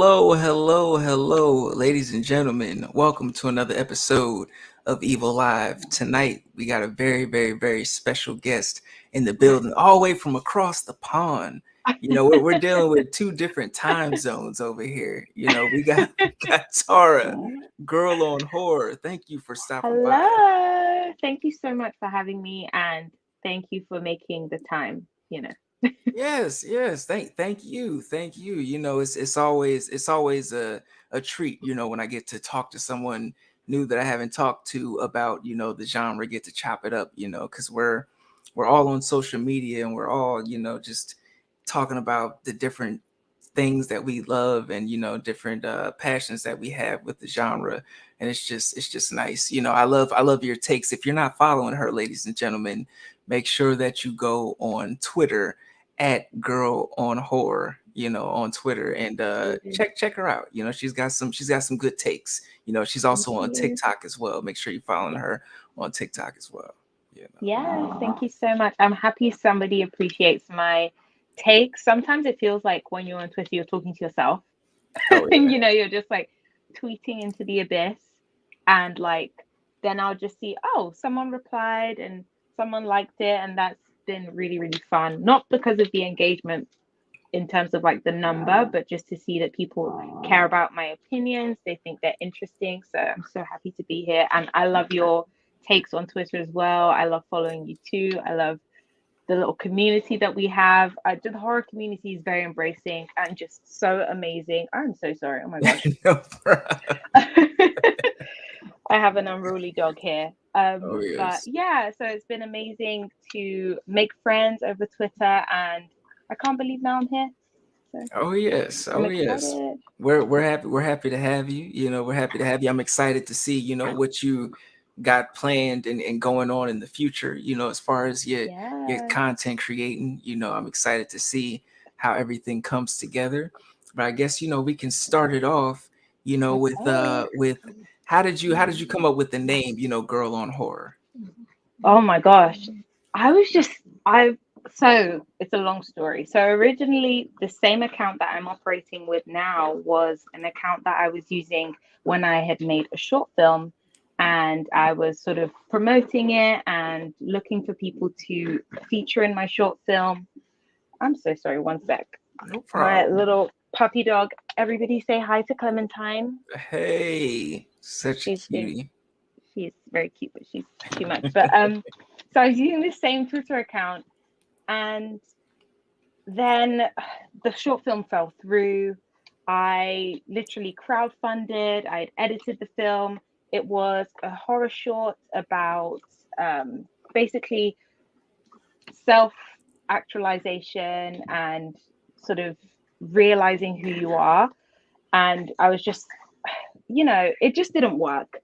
Hello, ladies and gentlemen. Welcome to another episode of Evil Live. Tonight, we got a very special guest in the building, all the way from across the pond. We're dealing with two different time zones over here. We got Tara, girl on horror. Thank you for stopping by. Hello. Thank you so much for having me and thank you for making the time. Yes. Thank you. It's always a treat, when I get to talk to someone new that I haven't talked to about, the genre, get to chop it up, because we're all on social media and we're all, just talking about the different things that we love and different passions that we have with the genre. And it's just nice. I love your takes. If you're not following her, ladies and gentlemen, make sure that you go on Twitter at girl on horror, on Twitter, and check her out. She's got some good takes. She's Thank also on you. TikTok as well. Make sure you're following her on TikTok as well. Yes, thank you so much. I'm happy somebody appreciates my take. Sometimes it feels like when you're on Twitter, you're talking to yourself Oh and yeah. you're just like tweeting into the abyss. And like, then I'll just see, oh, someone replied and someone liked it. And that's been really fun. Not because of the engagement in terms of like the number, but just to see that people care about my opinions. They think they're interesting. So I'm so happy to be here. And I love your takes on Twitter as well. I love following you too. I love the little community that we have. The horror community is very embracing and just so amazing. I'm so sorry. Oh my gosh. No problem. I have an unruly dog here. Oh But yes. yeah, so it's been amazing to make friends over Twitter, and I can't believe now I'm here. So Oh yes. I'm Oh yes. excited. We're happy to have you. We're happy to have you. I'm excited to see, what you got planned and going on in the future, as far as your Yeah. content creating. I'm excited to see how everything comes together. But I guess, we can start it off, Okay. with how did you come up with the name, Girl on Horror? Oh my gosh. I was just I so it's a long story. So originally the same account that I'm operating with now was an account that I was using when I had made a short film and I was sort of promoting it and looking for people to feature in my short film. I'm so sorry, one sec. No My problem. little puppy dog. Everybody say hi to Clementine. Hey, such a She's being cutie. she's very cute, but she's too much. But so I was using the same Twitter account and then the short film fell through. I literally crowdfunded, I'd edited the film. It was a horror short about basically self actualization and sort of realizing who you are. And I was just, it just didn't work.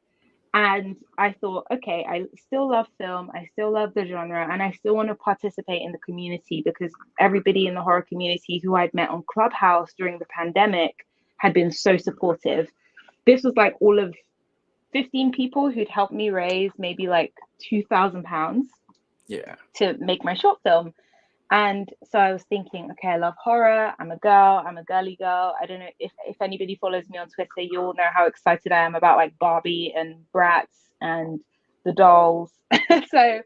And I thought, okay, I still love film, I still love the genre, and I still want to participate in the community because everybody in the horror community who I'd met on Clubhouse during the pandemic had been so supportive. This was like all of 15 people who'd helped me raise maybe like £2,000 Yeah. to make my short film. And so I was thinking, okay, I love horror. I'm a girl. I'm a girly girl. I don't know if anybody follows me on Twitter, you all know how excited I am about like Barbie and Bratz and the dolls. So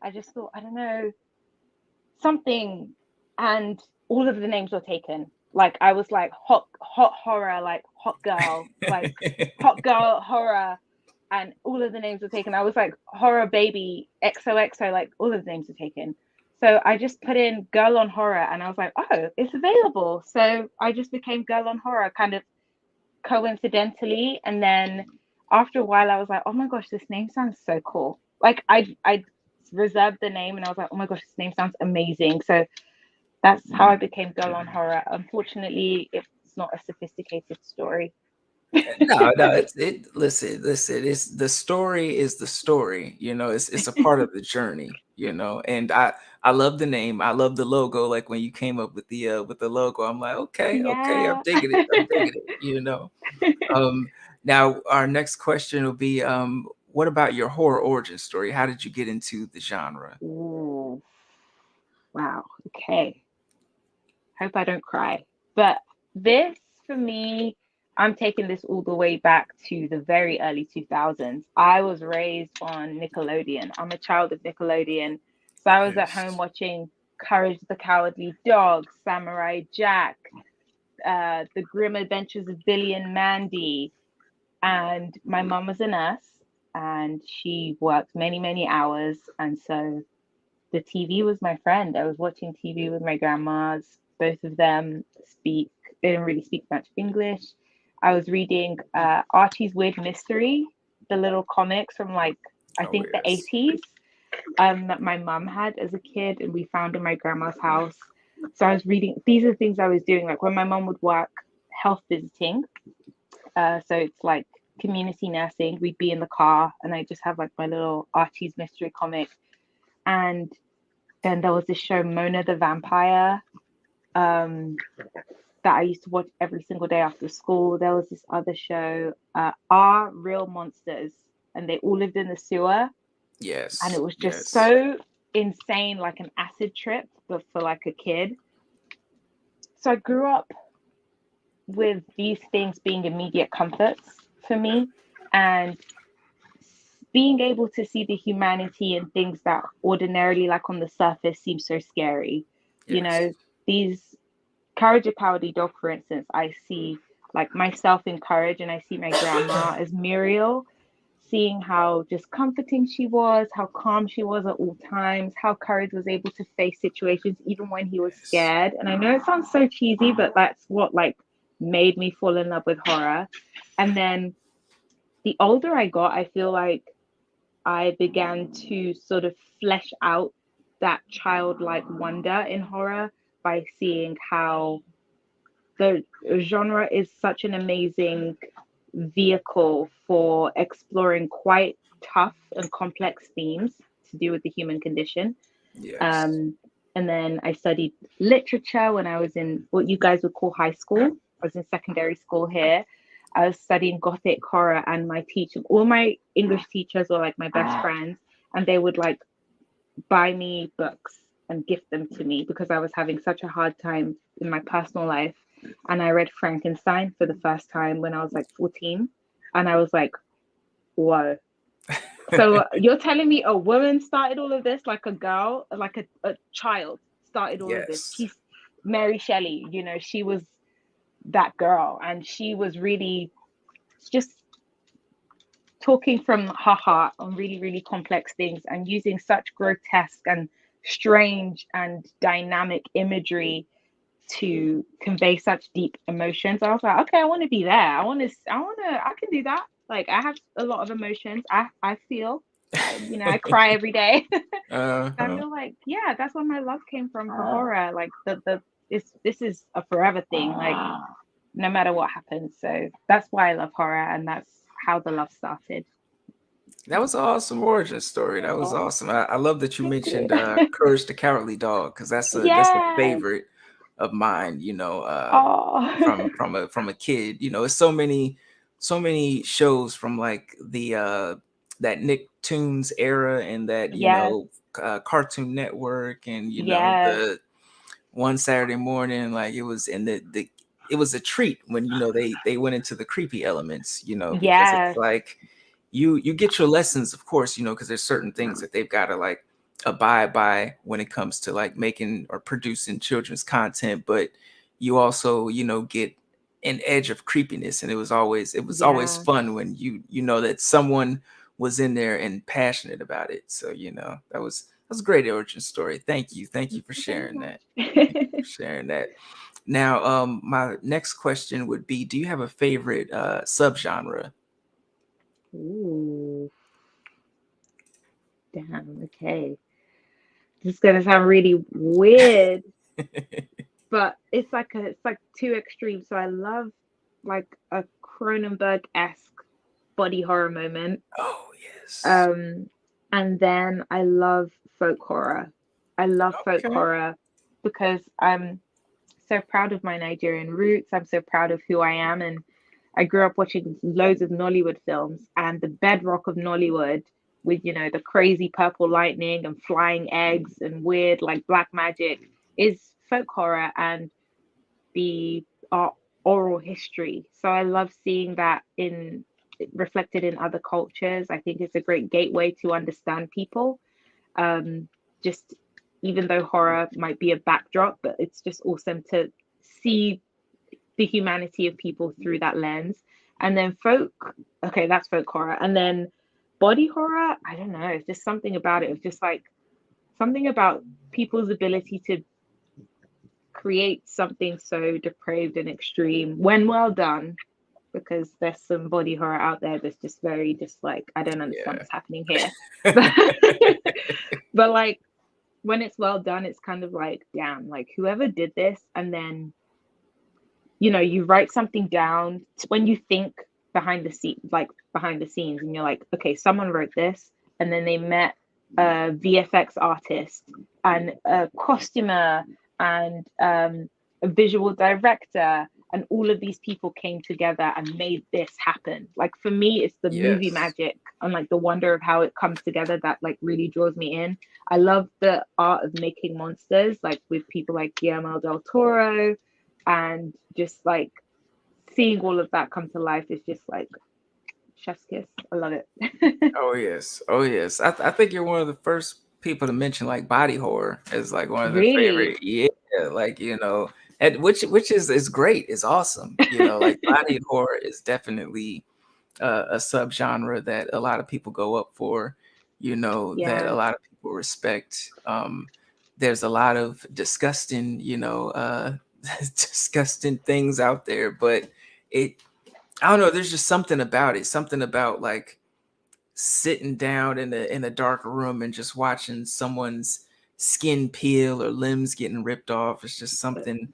I just thought, I don't know, something. And all of the names were taken. Like I was like hot horror, like hot girl horror. And all of the names were taken. I was like horror baby XOXO, like all of the names were taken. So I just put in girl on horror and I was like, oh, it's available. So I just became girl on horror kind of coincidentally. And then after a while, I was like, oh my gosh, this name sounds so cool. Like I reserved the name and I was like, oh my gosh, this name sounds amazing. So that's how I became girl on horror. Unfortunately, it's not a sophisticated story. No. Listen. It's the story is the story. It's a part of the journey. And I love the name. I love the logo. Like when you came up with the logo, I'm like, okay, I'm Yeah. digging it. I'm digging it. Um, now our next question will be, what about your horror origin story? How did you get into the genre? Ooh, wow. Okay. Hope I don't cry. But this for me, I'm taking this all the way back to the very early 2000s. I was raised on Nickelodeon. I'm a child of Nickelodeon. So I was at home Yes. watching Courage the Cowardly Dog, Samurai Jack, The Grim Adventures of Billy and Mandy. And my mum was a nurse and she worked many, many hours. And so the TV was my friend. I was watching TV with my grandmas. Both of them they didn't really speak much English. I was reading Archie's Weird Mystery, the little comics from like, I Oh think the yes. 80s, that my mum had as a kid and we found in my grandma's house. So I was reading, these are the things I was doing. Like when my mum would work health visiting, so it's like community nursing, we'd be in the car and I just have like my little Archie's Mystery comic. And then there was this show, Mona the Vampire, um, that I used to watch every single day after school. There was this other show, Are Real Monsters, and they all lived in the sewer. And it Yes. was just Yes. so insane, like an acid trip, but for like a kid. So I grew up with these things being immediate comforts for me. And being able to see the humanity in things that ordinarily, like on the surface, seem so scary. You Yes. know, these Courage a Cowardly Dog, for instance, I see like myself in Courage and I see my grandma as Muriel, seeing how just comforting she was, how calm she was at all times, how Courage was able to face situations even when he was Yes. scared. And I know it sounds so cheesy, but that's what like made me fall in love with horror. And then the older I got, I feel like I began to sort of flesh out that childlike wonder in horror by seeing how the genre is such an amazing vehicle for exploring quite tough and complex themes to do with the human condition. Yes. Um, and then I studied literature when I was in what you guys would call high school. I was in secondary school here. I was studying Gothic horror, and my teacher, all my English teachers were like my best friends, and they would like buy me books and gift them to me because I was having such a hard time in my personal life. And I read Frankenstein for the first time when I was like 14. And I was like, whoa. So you're telling me a woman started all of this, like a girl, like a child started all of this. Yes. She's Mary Shelley, she was that girl. And she was really just talking from her heart on really, really complex things and using such grotesque and strange and dynamic imagery to convey such deep emotions. I was like, okay, I want to be there. I can do that. Like I have a lot of emotions. I feel, I cry every day. I Uh-huh. feel like, yeah, that's where my love came from for horror. Like this is a forever thing. Like no matter what happens. So that's why I love horror, and that's how the love started. That was an awesome origin story. That was Oh, awesome. I love that you thank you. mentioned Courage the Cowardly Dog because that's a Yes. favorite of mine. Oh, From a kid. It's so many shows from like the that Nicktoons era and that yes, Cartoon Network and yes, the one Saturday morning like it was in the it was a treat when they went into the creepy elements because it's yes, like you get your lessons, of course, because there's certain things that they've got to like abide by when it comes to like making or producing children's content, but you also, get an edge of creepiness. And it was always yeah. fun when you know that someone was in there and passionate about it. So, that was a great origin story. Thank you. Thank you Thank for you very sharing that. Thank you much. for sharing that. Now, my next question would be, do you have a favorite subgenre? Ooh, damn. Okay, this is gonna sound really weird, but it's like two extremes. So I love like a Cronenberg-esque body horror moment. Oh, yes. Um, and then I love folk horror. I love folk Okay. horror because I'm so proud of my Nigerian roots. I'm so proud of who I am. And I grew up watching loads of Nollywood films, and the bedrock of Nollywood with, the crazy purple lightning and flying eggs and weird like black magic is folk horror and the art. oral history. So I love seeing that in reflected in other cultures. I think it's a great gateway to understand people. Um, just even though horror might be a backdrop, but it's just awesome to see the humanity of people through that lens. And then okay, that's folk horror. And then body horror, I don't know, it's just something about it. It's just like something about people's ability to create something so depraved and extreme when well done, because there's some body horror out there that's just very just like I don't understand Yeah. what's happening here. But but like when it's well done, it's kind of like, damn, like whoever did this, and then you write something down when you think behind the scenes, and you're like, okay, someone wrote this, and then they met a VFX artist and a costumer and a visual director, and all of these people came together and made this happen. Like for me, it's the movie Yes. magic and like the wonder of how it comes together that like really draws me in. I love the art of making monsters, like with people like Guillermo del Toro, and just like seeing all of that come to life is just like chef's kiss. I love it. Oh yes. Oh yes. I think you're one of the first people to mention like body horror as like one of their Really? favorite. Yeah, like and which is great. It's awesome. Like body horror is definitely a subgenre that a lot of people go up for. That a Yeah. lot of people respect. There's a lot of disgusting, disgusting things out there, but it I don't know. There's just something about it. Something about like sitting down in a dark room and just watching someone's skin peel or limbs getting ripped off. It's just something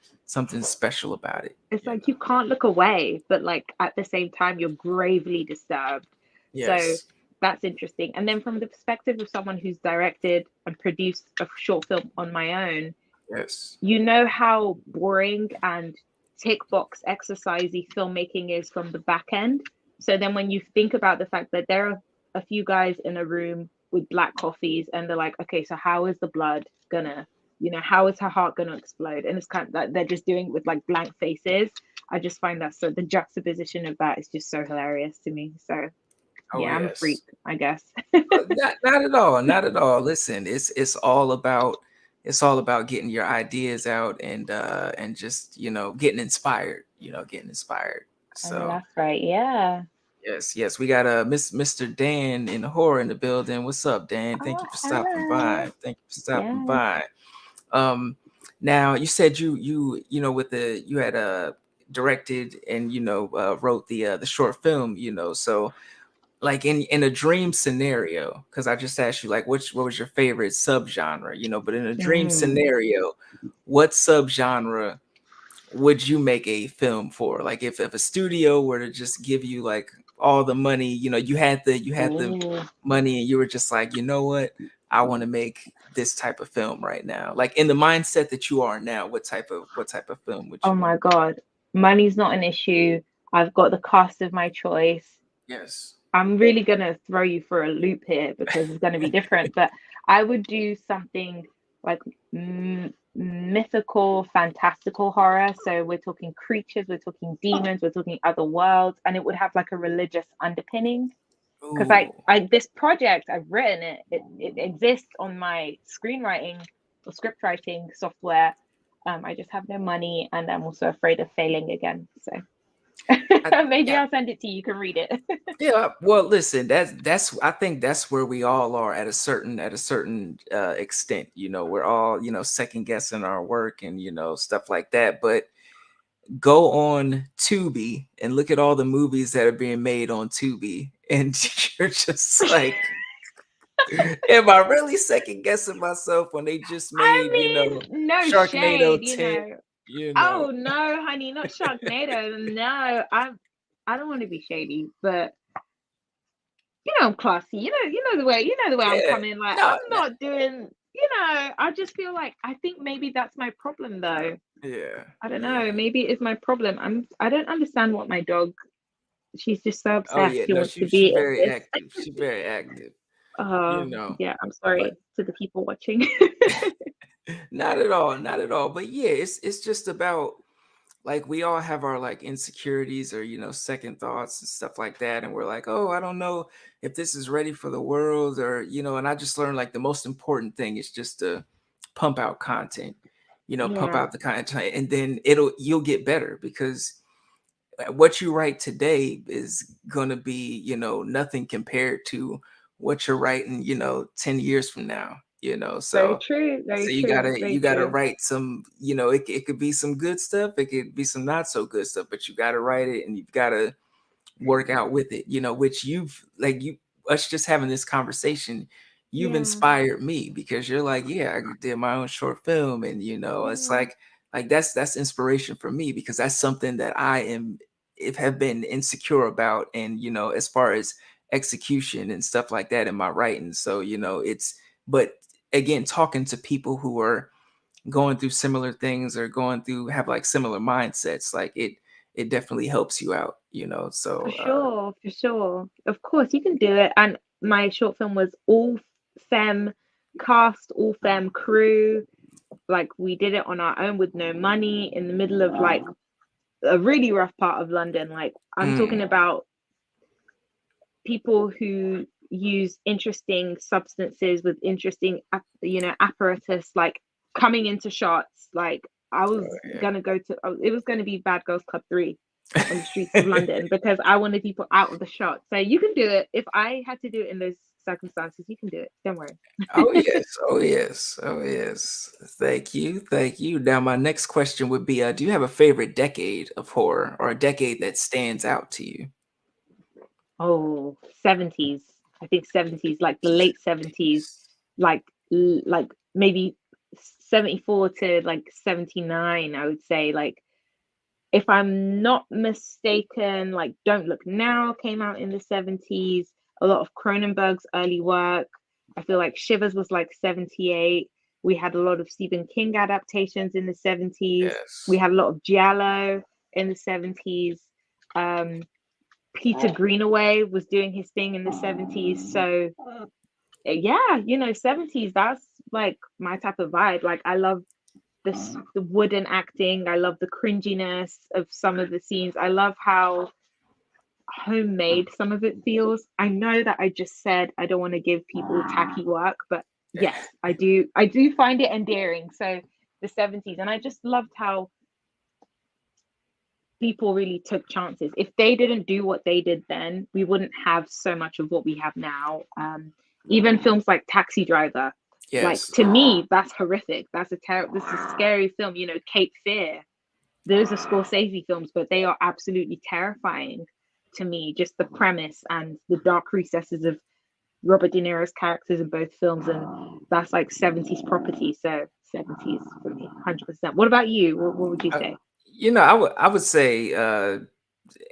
special about it. It's like you can't look away, but like at the same time, you're gravely disturbed. So Yes. that's interesting. And then from the perspective of someone who's directed and produced a short film on my own, Yes. you know how boring and tick box exercisey filmmaking is from the back end. So then when you think about the fact that there are a few guys in a room with black coffees and they're like, okay, so how is the blood gonna, how is her heart gonna explode? And it's kind of like they're just doing it with like blank faces. I just find that so the juxtaposition of that is just so hilarious to me. So Oh yeah, I'm a freak, yes. I guess. Not at all. Not at all. Listen, it's all about getting your ideas out and just getting inspired. Getting inspired. I know So that's right. Yeah. yes, yes, we got Mr. Dan in the horror in the building. What's up, Dan? Thank Oh, you for stopping by. hello. Thank you for stopping Yes. by. Um, Now you said with you had directed and wrote the short film. So like in a dream scenario, because I just asked you like what was your favorite subgenre, but in a dream Mm. scenario, what subgenre would you make a film for? Like if a studio were to just give you like all the money, you had the Ooh. money and you were just like, you know what? I want to make this type of film right now. Like in the mindset that you are now, what type of film would Oh you my make? God. Money's not an issue. I've got the cast of my choice. Yes. I'm really going to throw you for a loop here because it's going to be different, but I would do something like mythical, fantastical horror. So we're talking creatures, we're talking demons, we're talking other worlds, and it would have like a religious underpinning. Because Ooh. I this project I've written it exists on my screenwriting or script writing software. I just have no money, and I'm also afraid of failing again. So maybe Yeah. I'll send it to you. You can read it. Yeah, well, listen, that's I think that's where we all are at a certain extent. We're all second guessing our work and stuff like that. But go on Tubi and look at all the movies that are being made on Tubi, and you're just like, am I really second guessing myself when they just I made mean, no Sharknado shade, 10? You know, Oh no, honey, not Sharknado. No, I don't want to be shady, but I'm classy. You know the way I'm yeah, coming. Like no, I'm not doing. I just feel like I think maybe that's my problem though. yeah, I don't know. yeah. Maybe it's my problem. I don't understand what my dog. She's just so Oh obsessed. yeah, She no, wants she to she be in very this. active. She very active. Yeah. I'm But sorry to the people watching. not at all, not at all. But yeah, it's just about like we all have our like insecurities or second thoughts and stuff like that, and we're like, oh, I don't know if this is ready for the world, or and I just learned like the most important thing is just to pump out content, pump Yeah, out the content, and then you'll get better, because what you write today is going to be nothing compared to what you're writing 10 years from now. very So true, very you true, gotta very you gotta true. write some, it could be some good stuff, it could be some not so good stuff, but you gotta write it, and you've gotta work out with it, which you've like you us just having this conversation, you've Yeah, inspired me, because you're like, yeah, I did my own short film, and it's yeah, like that's inspiration for me, because that's something that I am if have been insecure about, and as far as execution and stuff like that in my writing. So it's but again, talking to people who are going through similar things, or have like similar mindsets, like it definitely helps you out, for so sure, for sure. Of course, you can do it. And my short film was all femme cast, all femme crew. Like we did it on our own with no money in the middle of like a really rough part of London. Like I'm mm, talking about people who use interesting substances with interesting apparatus, like coming into shots. Like I was gonna go to it was going to be Bad Girls Club 3 on the streets of yeah. London, because I wanted people out of the shot. So you can do it. If I had to do it in those circumstances, you can do it, don't worry. Oh yes, oh yes, oh yes. Thank you, thank you. Now my next question would be, do you have a favorite decade of horror, or a decade that stands out to you? Oh, 70s. I think 70s, like the late 70s, like like maybe 74 to like 79, I would say. Like if I'm not mistaken, like Don't Look Now came out in the 70s. A lot of Cronenberg's early work. I feel like Shivers was like 78. We had a lot of Stephen King adaptations in the 70s. We Yes. had a lot of Giallo in the 70s. Um, Peter Greenaway was doing his thing in the 70s. So yeah, 70s, that's like my type of vibe. Like I love the wooden acting. I love the cringiness of some of the scenes. I love how homemade some of it feels. I know that I just said I don't want to give people tacky work, but yes, I do find it endearing. So the 70s, and I just loved how people really took chances. If they didn't do what they did then, we wouldn't have so much of what we have now. Even films like Taxi Driver, like Yes. to me, that's horrific. This is a scary film. Cape Fear. Those are Scorsese films, but they are absolutely terrifying to me. Just the premise and the dark recesses of Robert De Niro's characters in both films, and that's like 70s property. So 70s for me, 100%. What about you? What would you Uh, say? I would say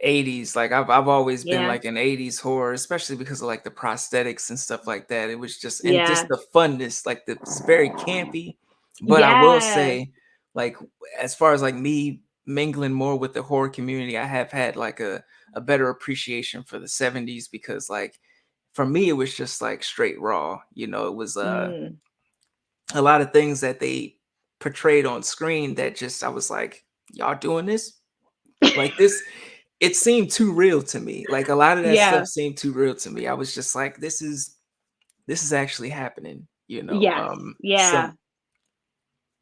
80s. Like I've always been Yeah, like an 80s horror, especially because of like the prosthetics and stuff like that. It was just, and just yeah, the funness, like it's very campy. But I will yeah. say, like, as far as like me mingling more with the horror community, I have had like a better appreciation for the 70s, because like for me it was just like straight raw. It was Mm. a lot of things that they portrayed on screen that just I was like, y'all doing this? Like this, it seemed too real to me. Like a lot of that stuff Yeah. seemed too real to me. I was just like, this is actually happening. Yes. Yeah. Some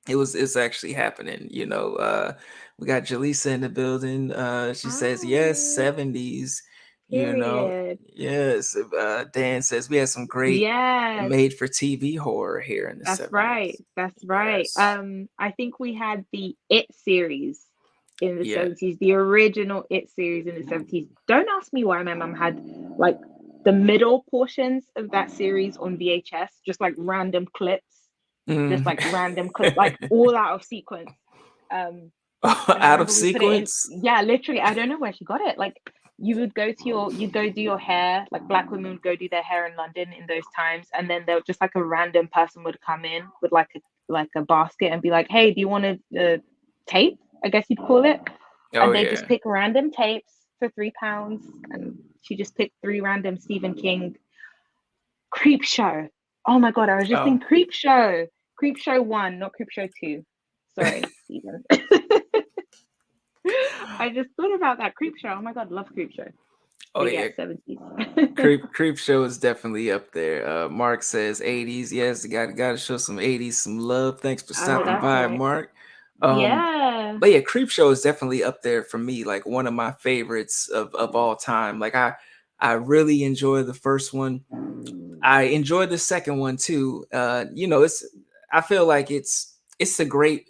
it's actually happening. We got Jaleesa in the building. She says yes, Hi. 70s. Period. Yes. Dan says we had some great Yes. made for TV horror here in the That's right. 70s. That's right. Yes. I think we had the It series in the Yeah. 70s, the original It series in the 70s. Don't ask me why my mum had like the middle portions of that series on VHS, just like random clips, just Mm. like random clip, like all out of sequence. Um, and I Out of remember we put it in, sequence. yeah, literally, I don't know where she got it. Like you'd go do your hair, like black women would go do their hair in London in those times, and then they'll just like a random person would come in with like a basket and be like, hey, do you want a tape? I guess you'd call it. Oh And they just yeah. pick random tapes for £3. And she just picked three random Stephen King. Creep Show. Oh my god, I was just Oh. in Creep Show. Creep Show 1, not Creep Show 2. Sorry, Stephen. I just thought about that Creep Show. Oh my god, love Creep Show. Oh But yeah, yeah, 70s. Creep Show is definitely up there. Mark says 80s. Yes, got to show some 80s some love. Thanks for Oh, stopping that's by, right. Mark. Um, Yeah. but yeah, Creep Show is definitely up there for me. Like one of my favorites of all time. Like I really enjoy the first one. I enjoyed the second one too. It's I feel like it's a great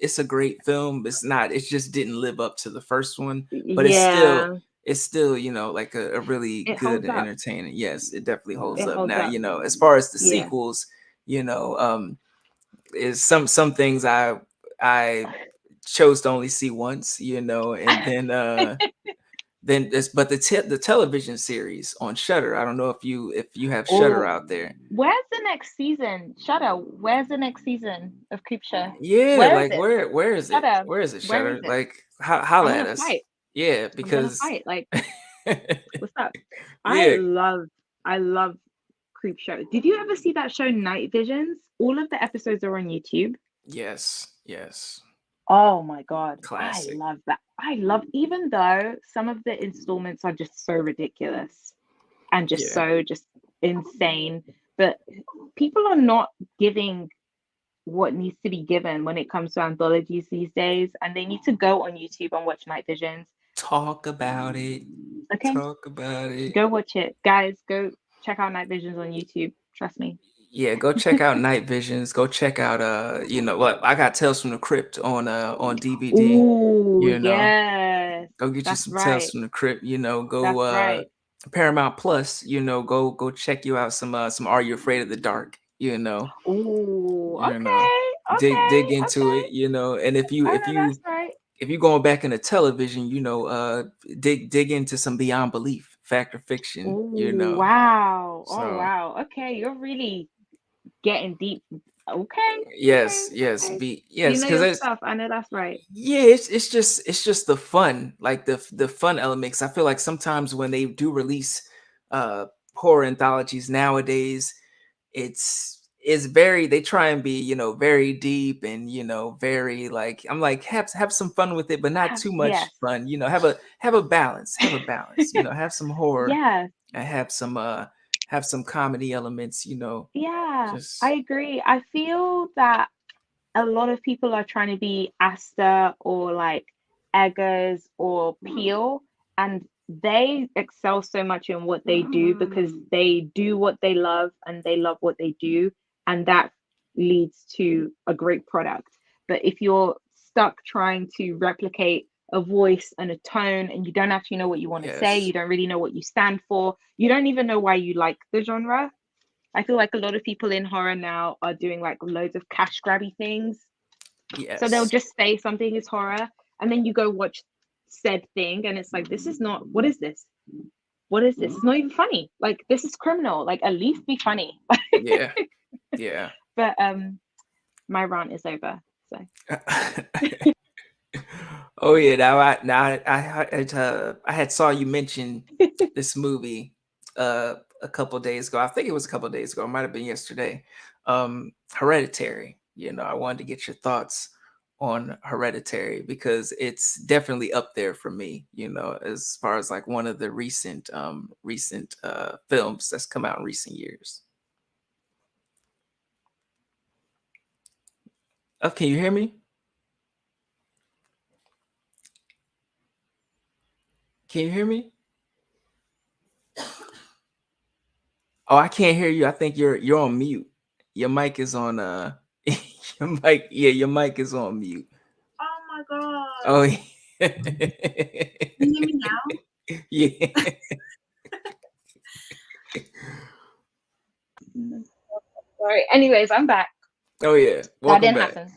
film. It just didn't live up to the first one, but Yeah. it's still, like a really It good holds and up. entertaining. Yes, it definitely holds It up. holds Now, up. as far as the Yeah. sequels, you know, um is some things I chose to only see once, and then this but the television series on Shutter. I don't know if you have Shutter Oh, out there. where's the next season? Shudder. Where's the next season of Creepshow? Yeah, Where is like it? where is it? Shudder. Where is it, Where is Shutter? it? Like holla I'm at gonna us. fight. Yeah, I'm gonna because fight. Like, what's up? I yeah, love I love Creepshow. Did you ever see that show Night Visions? All of the episodes are on YouTube. yes, yes. Oh my God. I Classic. love that. I love, even though some of the installments are just so ridiculous and just Yeah. so just insane, but people are not giving what needs to be given when it comes to anthologies these days, and they need to go on YouTube and watch Night Visions. Talk about it. Okay, Talk about it. go watch it, guys. Go check out Night Visions on YouTube. Trust me. Yeah, go check out Night Visions. Go check out what I got Tales from the Crypt on DVD. Oh You know, yes, go get you that's some Tales right. from the Crypt. Go That's right. Paramount Plus. Go check you out some Are You Afraid of the Dark? Oh, You know, okay, dig okay, into okay. it. And if you I if know that's you right. if you going back into television, dig into some Beyond Belief, Fact or Fiction. Oh wow. Oh So wow. Okay, you're really getting deep. Okay, okay, yes, yes, okay. You yes, know because your it's stuff. I know that's right. yeah, it's just the fun, like the fun elements. I feel like sometimes when they do release uh horror anthologies nowadays, it's very they try and be, very deep and very like I'm like have some fun with it, but not too much Yes. fun. Have a balance, have some horror Yes. and have some comedy elements, Yeah, I just agree. I feel that a lot of people are trying to be Asta or like Eggers or Peel, and they excel so much in what they do because they do what they love and they love what they do, and that leads to a great product. But if you're stuck trying to replicate a voice and a tone and you don't actually know what you want to say, yes, you don't really know what you stand for, you don't even know why you like the genre. I feel like a lot of people in horror now are doing like loads of cash grabby things. So they'll yes, just say something is horror, and then you go watch said thing, and it's like, this is not, what is this? What is this? It's not even funny. Like, this is criminal. Like, at least be funny. yeah, yeah. But my rant is over. So Oh yeah, I had saw you mention this movie a couple days ago. I think it was a couple days ago. It might have been yesterday. Hereditary. I wanted to get your thoughts on Hereditary because it's definitely up there for me. As far as like one of the recent films that's come out in recent years. Oh, can you hear me? Can you hear me? Oh, I can't hear you. I think you're on mute. Your mic is on your mic is on mute. oh my god. Oh yeah. Can you hear me now? Yeah. Sorry. Anyways, I'm back. Oh yeah. That Welcome didn't back. happen.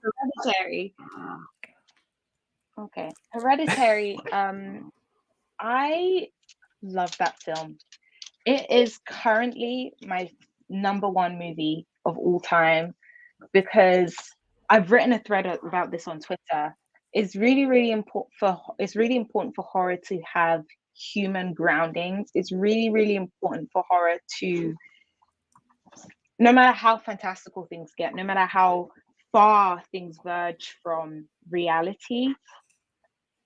Hereditary. Okay. Hereditary. I love that film. It is currently my number one movie of all time because I've written a thread about this on Twitter. It's really important for horror to have human groundings. It's really, really important for horror to, no matter how fantastical things get, no matter how far things verge from reality,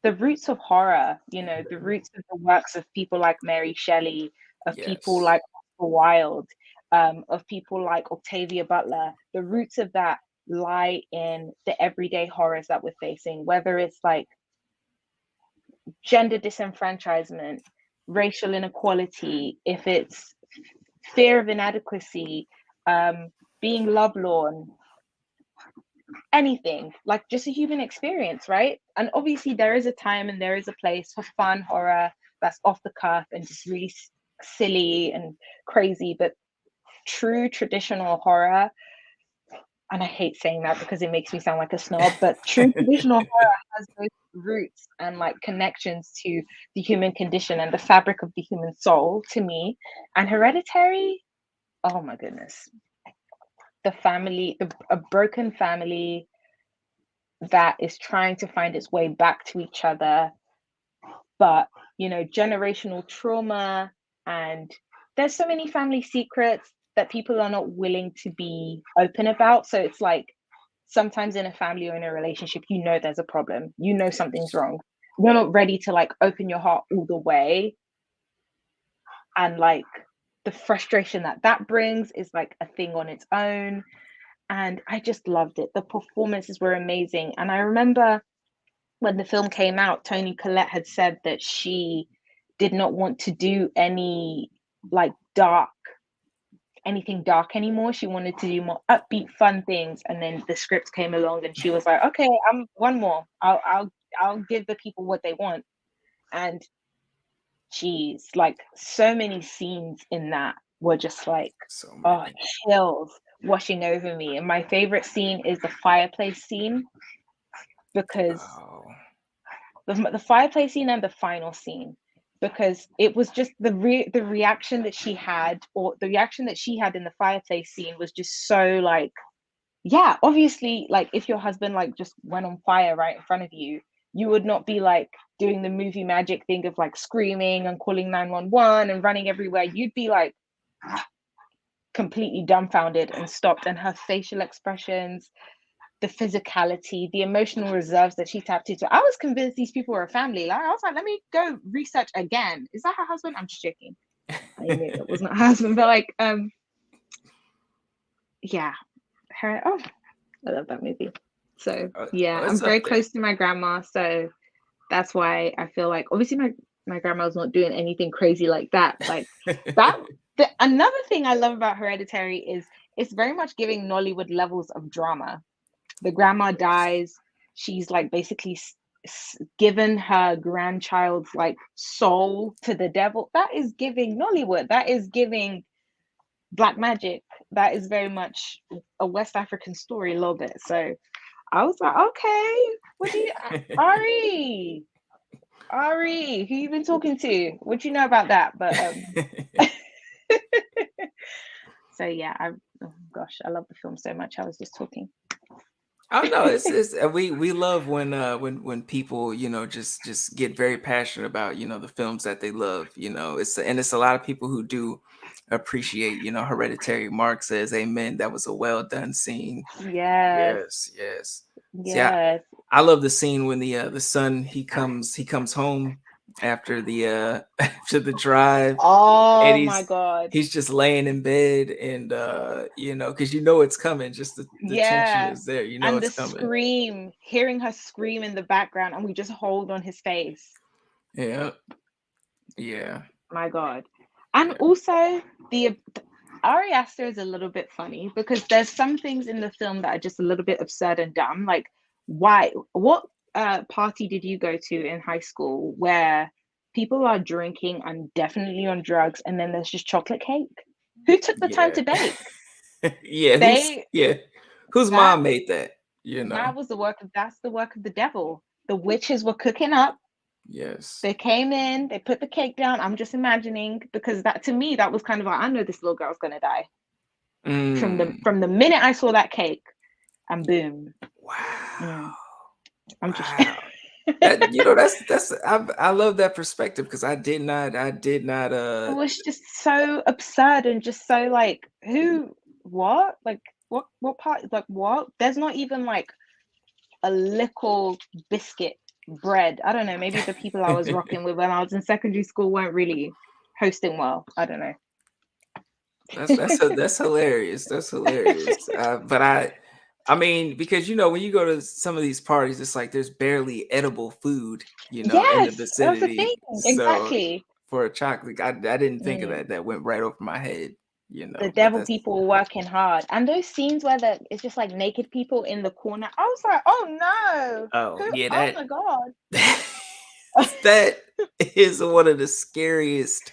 the roots of horror, you know, the roots of the works of people like Mary Shelley, of people Yes. like Oscar Wilde, of people like Octavia Butler, the roots of that lie in the everyday horrors that we're facing, whether it's like gender disenfranchisement, racial inequality, if it's fear of inadequacy, um, being lovelorn, anything, like just a human experience, right? And obviously, there is a time and there is a place for fun horror that's off the cuff and just really silly and crazy, but true traditional horror, and I hate saying that because it makes me sound like a snob, but true traditional horror has those roots and like connections to the human condition and the fabric of the human soul to me. And Hereditary, oh my goodness. The family, a broken family that is trying to find its way back to each other, but you know, generational trauma, and there's so many family secrets that people are not willing to be open about. So it's like sometimes in a family or in a relationship, you know there's a problem, you know something's Yes. wrong. You're not ready to like open your heart all the way, and like the frustration that that brings is like a thing on its own. And I just loved it. The performances were amazing. And I remember when the film came out, Toni Collette had said that she did not want to do like anything dark anymore. She wanted to do more upbeat, fun things. And then the script came along, and she was like, "Okay, I'm one more. I'll give the people what they want." And geez, like so many scenes in that were just like, So oh, many. chills washing over me. And my favorite scene is the fireplace scene, because Oh, the fireplace scene and the final scene, because it was just the reaction that she had, or the reaction that she had in the fireplace scene was just so like, yeah, obviously, like if your husband like just went on fire right in front of you, you would not be like doing the movie magic thing of like screaming and calling 911 and running everywhere. You'd be like completely dumbfounded and stopped. And her facial expressions, the physicality, the emotional reserves that she tapped into. I was convinced these people were a family. Like, I was like, let me go research again. Is that her husband? I'm just joking. I knew that was not her husband, but like, yeah, her. Oh, I love that movie. So yeah, I'm it's very up there. close to my grandma, so that's why I feel like obviously my grandma's not doing anything crazy like that. Like that. Another thing I love about Hereditary is it's very much giving Nollywood levels of drama. The grandma Yes. dies. She's like basically given her grandchild's like soul to the devil. That is giving Nollywood. That is giving black magic. That is very much a West African story a little bit. So I was like, okay, what do you, Ari, Ari, who you been talking to? What do you know about that? But so yeah, oh gosh, I love the film so much. I was just talking. Oh no, it's we love when people just get very passionate about the films that they love. It's a lot of people who do appreciate Hereditary. Mark says, "Amen." That was a well done scene. Yes, Yes, yes. See, yes. I love the scene when the son he comes home after the after the drive, and Oh my he's God. he's just laying in bed, and because it's coming, just the tension Yeah. is there, And the it's coming. scream, hearing her scream in the background, and we just hold on his face. Yeah, yeah, My God. And yeah, also, the Ari Aster is a little bit funny because there's some things in the film that are just a little bit absurd and dumb. Like, why? What party did you go to in high school where people are drinking and definitely on drugs, and then there's just chocolate cake? Who took the time yeah. to bake? Yeah, They whose that mom made that? that's the work of the devil. The witches were cooking up. Yes. They came in, they put the cake down. I'm just imagining, because that to me that was kind of like, I know this little girl's gonna die Mm, from the minute I saw that cake, and boom. Mm, wow. I'm just Wow. That's I love that perspective because I did not it was just so absurd and just so like, who, what, like what part, like what? There's not even like a little biscuit bread. I don't know. Maybe the people I was rocking with when I was in secondary school weren't really hosting well. I don't know. That's hilarious. That's hilarious. But I mean, because when you go to some of these parties, it's like there's barely edible food, in the Yes, that's the thing. vicinity. So Exactly. for a chocolate, I didn't think of that. Mm. That went right over my head, The But devil that's people were working hard, and those scenes where it's just like naked people in the corner. I was like, oh no, oh who? yeah, Oh my god. that is one of the scariest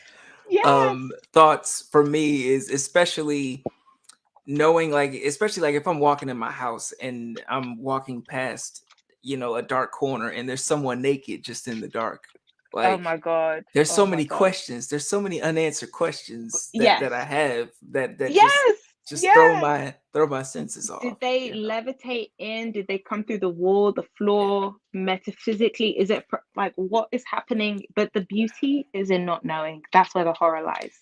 Yes. thoughts for me, is especially knowing, like, especially like if I'm walking in my house and I'm walking past, a dark corner and there's someone naked just in the dark. Oh Like, my god. there's Oh so my many god. questions. There's so many unanswered questions that I Yes. have that just Yes. just throw Yes. my senses Did off, they levitate in? Did they come through the wall, the floor? Metaphysically, is it like what is happening? But the beauty is in not knowing. That's where the horror lies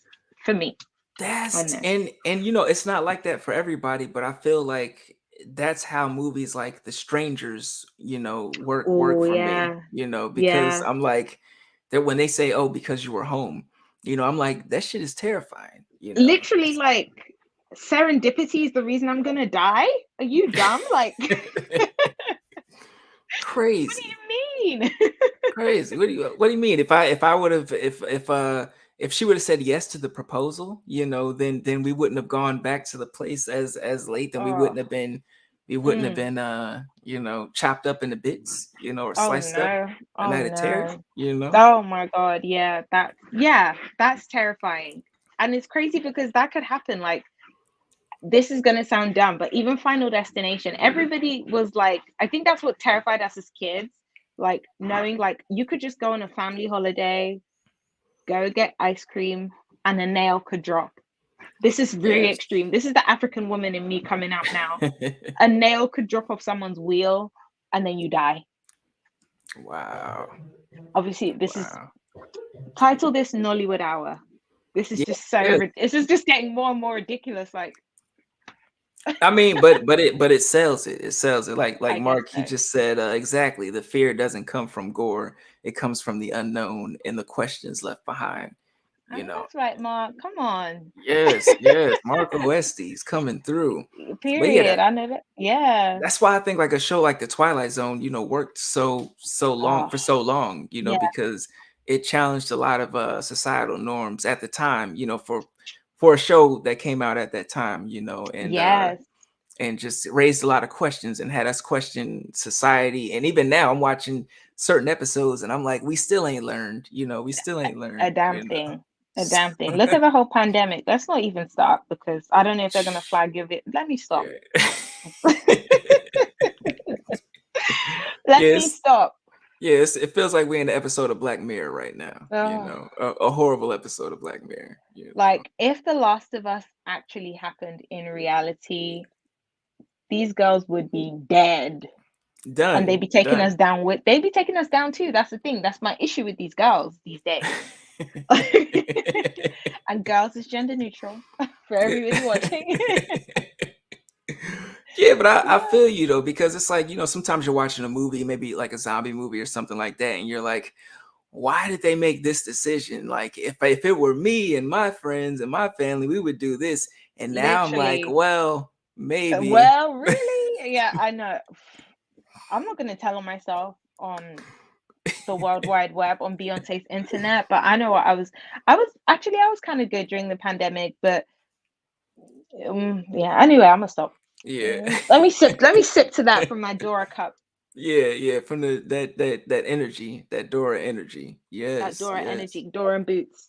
for me. On That's this. and it's not like that for everybody, but I feel like that's how movies like The Strangers, work Oh for me, yeah. because Yeah. I'm like, that when they say, "Oh, because you were home," I'm like, that shit is terrifying. Literally, like, serendipity is the reason I'm gonna die. Are you dumb? Like, what do Crazy. you mean? Crazy. What do you mean? If I would have if she would have said yes to the proposal, then we wouldn't have gone back to the place as late. Then Oh. we wouldn't have Mm. been chopped up into bits, or Oh sliced up no. a Oh night of no. terror. Oh my God. That's terrifying. And it's crazy because that could happen. Like, this is gonna sound dumb, but even Final Destination, everybody was like, I think that's what terrified us as kids. Like, knowing like you could just go on a family holiday, go get ice cream, and a nail could drop. This is really Yes. extreme. This is the African woman in me coming out now. A nail could drop off someone's wheel and then you die. Wow. Obviously, this is Wow. title this Nollywood Hour. This is Yeah. just so Yeah. this is just getting more and more ridiculous. Like, I mean, but it sells it. It sells it. Like I guess Mark, he so. just said exactly. The fear doesn't come from gore. It comes from the unknown and the questions left behind. I You know know. that's right, Mark. Come on. Yes, yes. Marco Estes coming through. But yeah, Period. I know that. Yeah. that's why I think like a show like The Twilight Zone, worked so long Oh, for so long, yeah. because it challenged a lot of societal norms at the time, for a show that came out at that time, Yes. and just raised a lot of questions and had us question society. And even now I'm watching certain episodes and I'm like, we still ain't learned, we still ain't A learned, damn thing. A damn thing. Look at the whole pandemic. Let's not even start because I don't know if they're gonna flag give it. Let me stop. Yeah. Let me Yes. stop. Yes, it feels like we're in an episode of Black Mirror right now, Oh, a horrible episode of Black Mirror. like if The Last of Us actually happened in reality, these girls would be dead. And they'd Done, be taking done. us down with they'd be taking us down too. That's the thing. That's my issue with these girls these days. And girls is gender neutral for everybody watching. Yeah, but I Yeah, feel you though, because it's like, sometimes you're watching a movie, maybe like a zombie movie or something like that, and you're like, why did they make this decision? Like, if it were me and my friends and my family, we would do this. And now I'm like, literally. well, maybe. Well, really? Yeah, I know. I'm not gonna tell on myself on the World Wide Web on Beyonce's internet, but I know what I was kind of good during the pandemic, but yeah. Anyway, I'm gonna stop. Yeah. Let me sip to that from my Dora cup. Yeah, yeah, from that energy, that Dora energy. That Yes, Dora yes. energy, Dora and boots.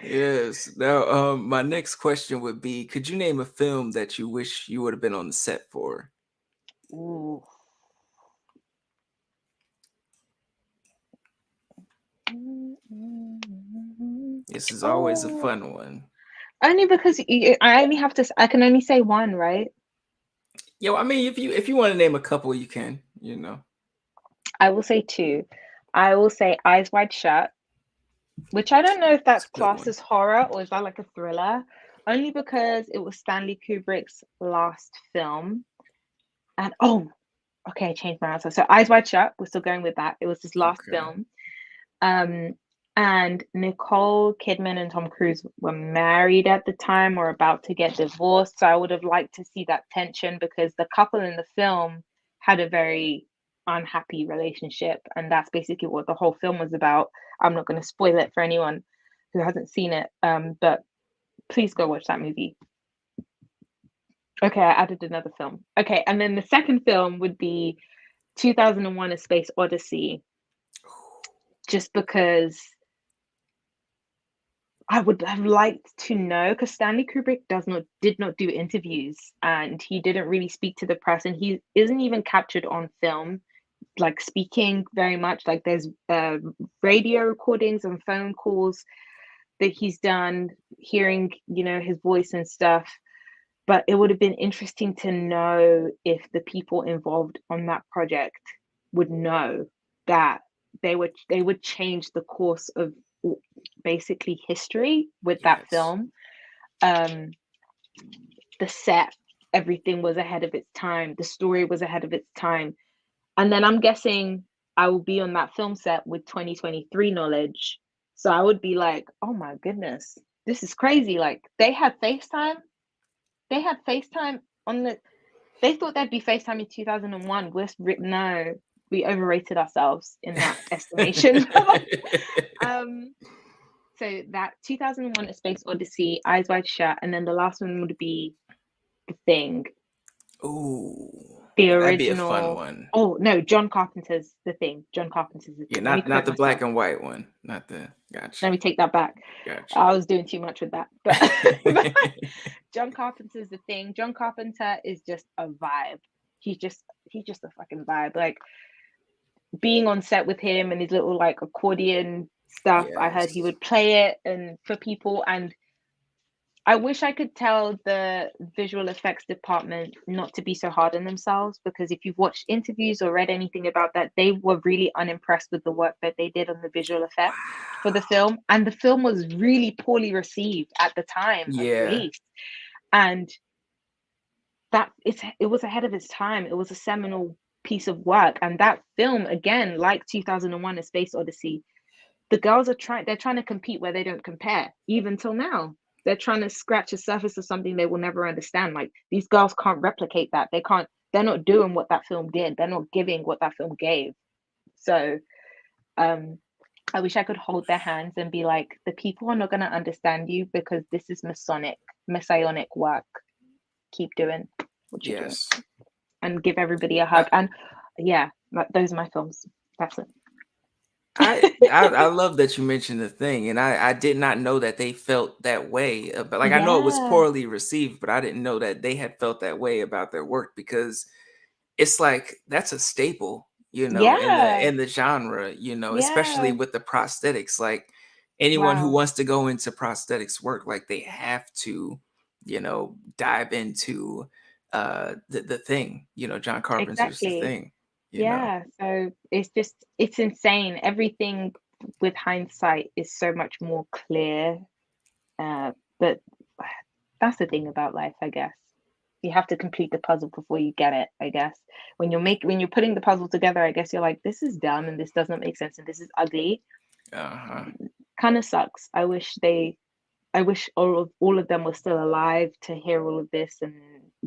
Yes. Now, my next question would be, could you name a film that you wish you would have been on the set for? Ooh. This is always a Oh, fun one. only because I can only say one, right? Yo, I mean, if you want to name a couple, you can. I will say two. I will say Eyes Wide Shut, which I don't know if It's that's a good classed one. as horror or is that like a thriller, only because it was Stanley Kubrick's last film. And okay, I changed my answer. So Eyes Wide Shut, we're still going with that. It was his last Okay. film. Um, and Nicole Kidman and Tom Cruise were married at the time or about to get divorced. So I would have liked to see that tension because the couple in the film had a very unhappy relationship. And that's basically what the whole film was about. I'm not going to spoil it for anyone who hasn't seen it. But please go watch that movie. Okay, I added another film. Okay, and then the second film would be 2001: A Space Odyssey, just because I would have liked to know, because Stanley Kubrick did not do interviews, and he didn't really speak to the press, and he isn't even captured on film, like speaking very much. Like there's radio recordings and phone calls that he's done, hearing his voice and stuff. But it would have been interesting to know if the people involved on that project would know that they would change the course of basically history with that Yes. film. Um, the set, everything was ahead of its time. The story was ahead of its time. And then I'm guessing I will be on that film set with 2023 knowledge. So I would be like, oh my goodness, this is crazy. Like they had FaceTime. They had FaceTime on the. They thought there'd be FaceTime in 2001. No, we overrated ourselves in that estimation. um, so that 2001: A Space Odyssey, Eyes Wide Shut, and then the last one would be The Thing, Ooh, the that'd be a fun original. one. Oh no, John Carpenter's The Thing. John Carpenter's The Yeah, Thing. Let me not correct the black myself. and white one. Not the Let gotcha. me take that back. Gotcha. I was doing too much with that, but John Carpenter's The Thing. John Carpenter is just a vibe. He's just a fucking vibe. Like being on set with him and his little like accordion stuff. I heard he Yes. would play it and for people, and I wish I could tell the visual effects department not to be so hard on themselves, because if you've watched interviews or read anything about that, they were really unimpressed with the work that they did on the visual effects for the Wow. film. And the film was really poorly received at the time of Yeah. release. And it was ahead of its time. It was a seminal piece of work. And that film, again, like 2001: A Space Odyssey, the girls they're trying to compete where they don't compare, even till now. They're trying to scratch the surface of something they will never understand. Like these girls can't replicate that. They're not doing what that film did. They're not giving what that film gave. So um I wish I could hold their hands and be like, the people are not gonna understand you because this is messianic work. Keep doing what you're doing Yes. and give everybody a I, hug. And yeah, those are my films. That's I it. love that you mentioned The Thing, and I did not know that they felt that way. But like I know it was Yeah. poorly received, but I didn't know that they had felt that way about their work because it's like that's a staple, in the Yeah. genre, especially Yeah. with the prosthetics. Like anyone who Wow. wants to go into prosthetics work, like they have to, dive into the thing, John Carpenter's The Exactly. Thing. Yeah. So it's insane. Everything with hindsight is so much more clear. But that's the thing about life, I guess. You have to complete the puzzle before you get it, I guess. When you're putting the puzzle together, I guess you're like, this is dumb and this doesn't make sense and this is ugly. Uh-huh. Kind of sucks. I wish all of them were still alive to hear all of this and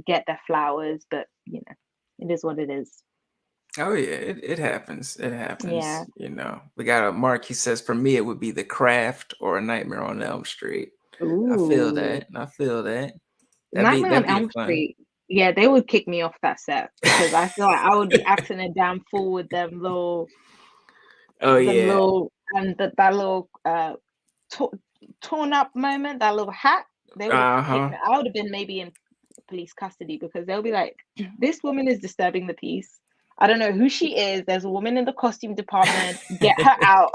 get their flowers, but it is what it is. Oh yeah, it happens. It Yeah. happens. We got a Mark. He says, for me, it would be The Craft or A Nightmare on Elm Street. I feel Ooh. that. I feel that. That'd be Nightmare on that'd be Elm fun. Street. Yeah, they would kick me off that set because I feel like I would be acting a damn fool with Oh them yeah. little and that little to- torn up moment, that little hat. They would have kicked Uh-huh. me. I would have been maybe in police custody because they'll be like, this woman is disturbing the peace. I don't know who she is. There's a woman in the costume department. Get her out.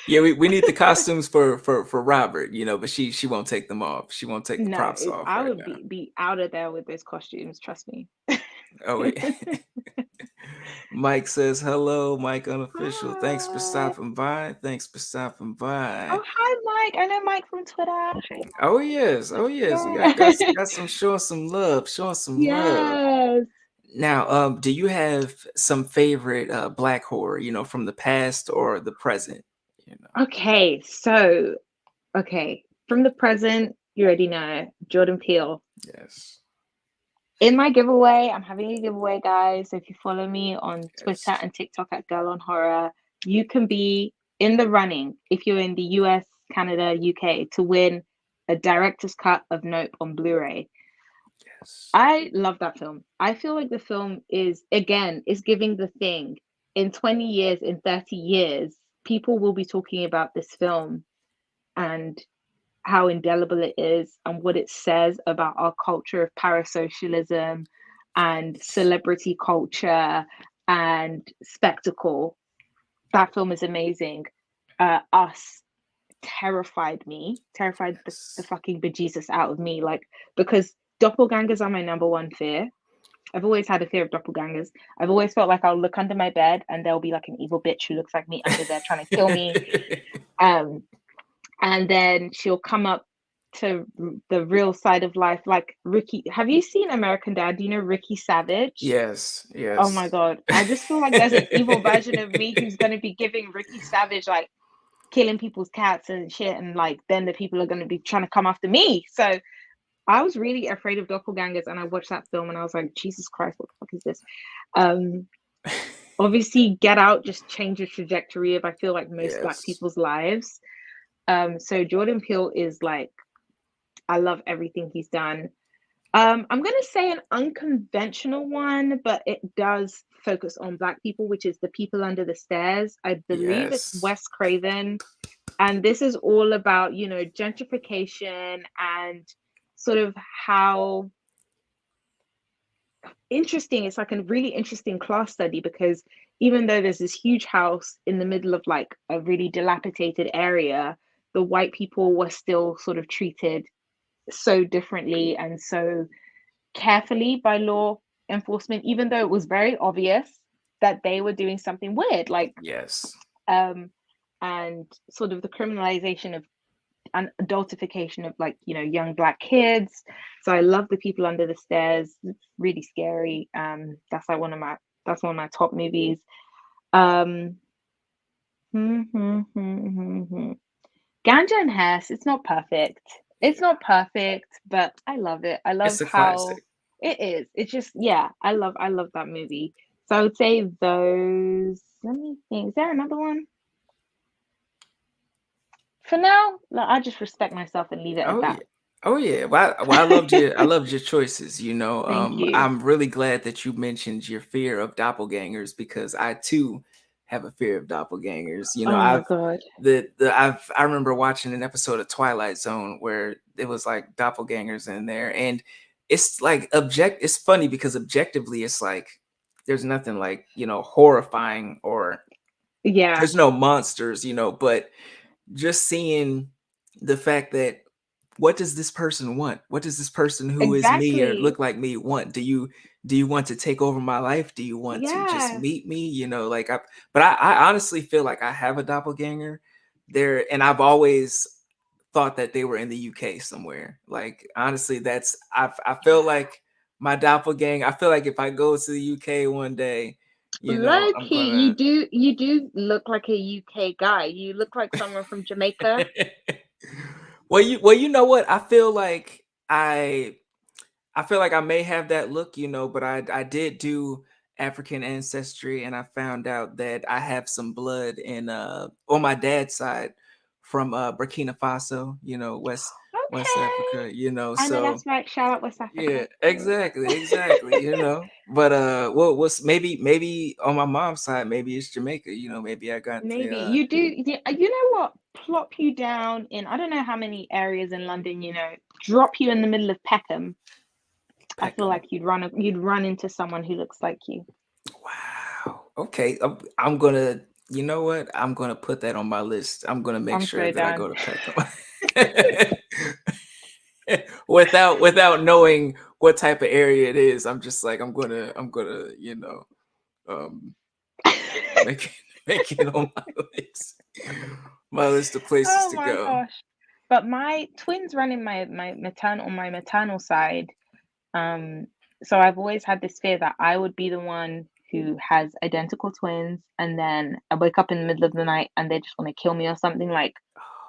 Yeah, we need the costumes for Robert, but she won't take them off. She won't take the No, props off I right would now. be out of there with those costumes. Trust me. Oh wait. Mike says hello, Mike unofficial. Thanks for Hi. stopping by. Thanks for stopping by. Oh, hi, Mike. I know Mike from Twitter. Hi, Oh yes, oh yes. We got Mike. got some showing some love, showing some love. Yes. Now, do you have some favorite black horror, from the past or the present? You know. Okay, so okay, from the present, you already know Jordan Peele. Yes. In my giveaway, I'm having a giveaway, guys. So if you follow me on Twitter Yes. and TikTok at Girl on Horror, you can be in the running if you're in the US, Canada, UK to win a director's cut of Nope on Blu-ray. Yes. I love that film. I feel like the film is, again, is giving the thing. In 20 years, in 30 years, people will be talking about this film and how indelible it is and what it says about our culture of parasocialism and Yes. celebrity culture and spectacle. That film is amazing. Us terrified the Yes. fucking bejesus out of me, like, because doppelgangers are my number one fear. I've always had a fear of doppelgangers. I've always felt like I'll look under my bed and there'll be like an evil bitch who looks like me under there trying to kill me. Um, and then she'll come up to the real side of life, like Ricky. Have you seen American Dad? Do you know Ricky Savage? Yes. Oh my Yes. god, I just feel like there's an evil version of me who's going to be giving Ricky Savage like killing people's cats and shit, and like then the people are going to be trying to come after me. So I was really afraid of doppelgangers, and I watched that film and I was like, Jesus Christ, what the fuck is this? Um, Obviously, Get Out just changed the trajectory of, I feel like, most Black Yes. people's lives. So Jordan Peele is like, I love everything he's done. I'm gonna say an unconventional one, but it does focus on Black people, which is The People Under the Stairs. I believe it's Yes. Wes Craven, and this is all about, gentrification and sort of how interesting. It's like a really interesting class study because even though there's this huge house in the middle of like a really dilapidated area, the white people were still sort of treated so differently and so carefully by law enforcement, even though it was very obvious that they were doing something weird, like Yes. um and sort of the criminalization of and adultification of, like, young Black kids. So I love The People Under the Stairs. It's really scary. That's one of my top movies. um Ganja and Hess, it's not perfect. It's Yeah. not perfect, but I love it. I love It's a how classic. it is. It's just, yeah, I love that movie. So I would say those. Let me think. Is there another one? For now, like, I just respect myself and leave it at Oh that. yeah. Oh yeah. Well, I loved your choices, Thank you. I'm really glad that you mentioned your fear of doppelgangers because I too have a fear of doppelgangers. Oh my God. I remember watching an episode of Twilight Zone where it was like doppelgangers in there, and it's like it's funny because objectively it's like there's nothing like, horrifying, or Yeah, there's no monsters, but just seeing the fact that what does this person want? What does this person who is me or exactly. look like me want? Do you want to take over my life? Do you want to just Yeah. meet me? But I honestly feel like I have a doppelganger there, and I've always thought that they were in the UK somewhere. Like honestly, I feel like my doppelganger. I feel like if I go to the UK one day, Low I'm key, gonna you do look like a UK guy. You look like someone from Jamaica. well, you know what? I feel like I may have that look, but I did do African ancestry, and I found out that I have some blood in on my dad's side from Burkina Faso, West Okay. Africa, I know so that's right. Shout out West yeah, Africa. exactly. But what's maybe on my mom's side, maybe it's Jamaica, maybe I got Maybe the you do. You know what? Plop you down in, I don't know how many areas in London. Drop you in the middle of Peckham. I feel Peckham. like you'd run into someone who looks like you. Wow. Okay. I'm gonna. You know what? I'm gonna put that on my list. I'm gonna make I'm sure so that I done. go to Peckham. Without knowing what type of area it is, I'm just like I'm gonna um make it make it on my list. My list of places Oh to my go. gosh. But my twins run in my maternal side. Um, So I've always had this fear that I would be the one who has identical twins, and then I wake up in the middle of the night and they just want to kill me or something. Like,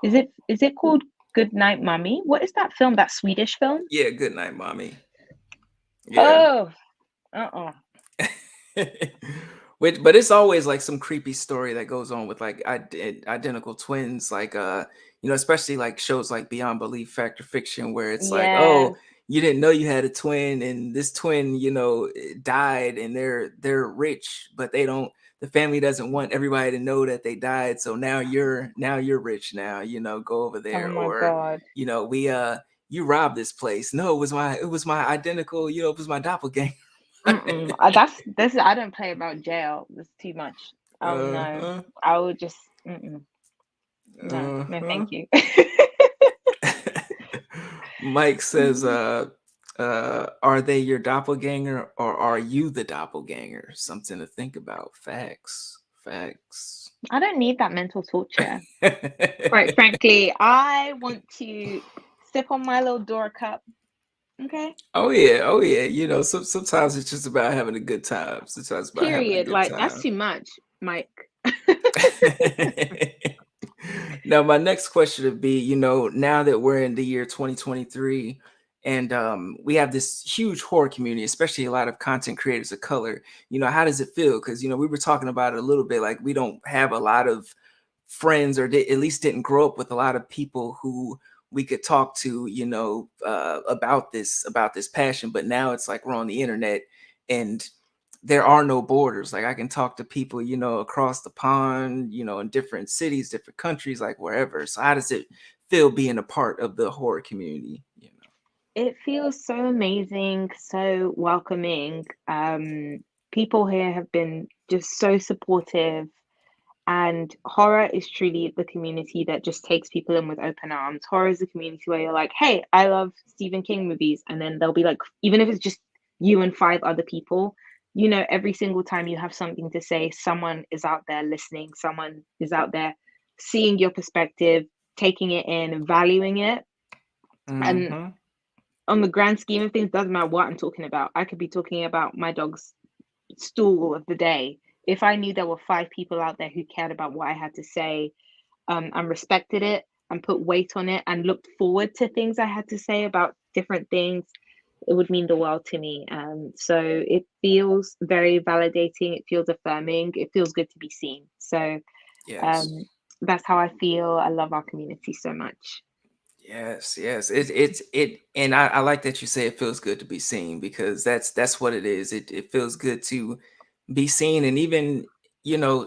is it called Good Night Mummy? What is that film? That Swedish film? Yeah, good night, mommy. Yeah. Oh, uh-uh. Which, but it's always like some creepy story that goes on with like identical twins, like especially like shows like Beyond Belief, Fact or Fiction, where it's like, Yeah. oh, you didn't know you had a twin, and this twin, died, and they're rich, but they don't. The family doesn't want everybody to know that they died, so now you're rich now. Go over Oh there, my or God. we you robbed this place. No, it was my identical, it was my doppelganger. Mm-mm. That's I don't play about jail. That's too much. Oh no. Uh-huh. I would just mm-mm. No, no, Uh-huh. thank you. Mike says, are they your doppelganger or are you the doppelganger? Something to think about. Facts. Facts. I don't need that mental torture. Quite frankly, I want to sip on my little Dora cup. Okay. Oh yeah, oh yeah. Sometimes it's just about having a good time. Sometimes it's about having a Period. good Like that's time. too much, Mike. Now, my next question would be, now that we're in the year 2023 and we have this huge horror community, especially a lot of content creators of color, how does it feel? Because, we were talking about it a little bit, like we don't have a lot of friends or at least didn't grow up with a lot of people who we could talk to, about this passion. But now it's like we're on the internet and there are no borders. Like I can talk to people, across the pond, in different cities, different countries, like wherever. So how does it feel being a part of the horror community? It feels so amazing, so welcoming. People here have been just so supportive. And horror is truly the community that just takes people in with open arms. Horror is a community where you're like, hey, I love Stephen King movies. And then they'll be like, even if it's just you and five other people, every single time you have something to say, someone is out there listening, someone is out there seeing your perspective, taking it in, valuing it. And Mm-hmm. on the grand scheme of things, doesn't matter what I'm talking about. I could be talking about my dog's stool of the day. If I knew there were five people out there who cared about what I had to say, and respected it and put weight on it and looked forward to things I had to say about different things, it would mean the world to me. So it feels very validating. It feels affirming. It feels good to be seen. So Yes. um, that's how I feel. I love our community so much. Yes, yes. And I like that you say it feels good to be seen because that's what it is. It feels good to be seen, and even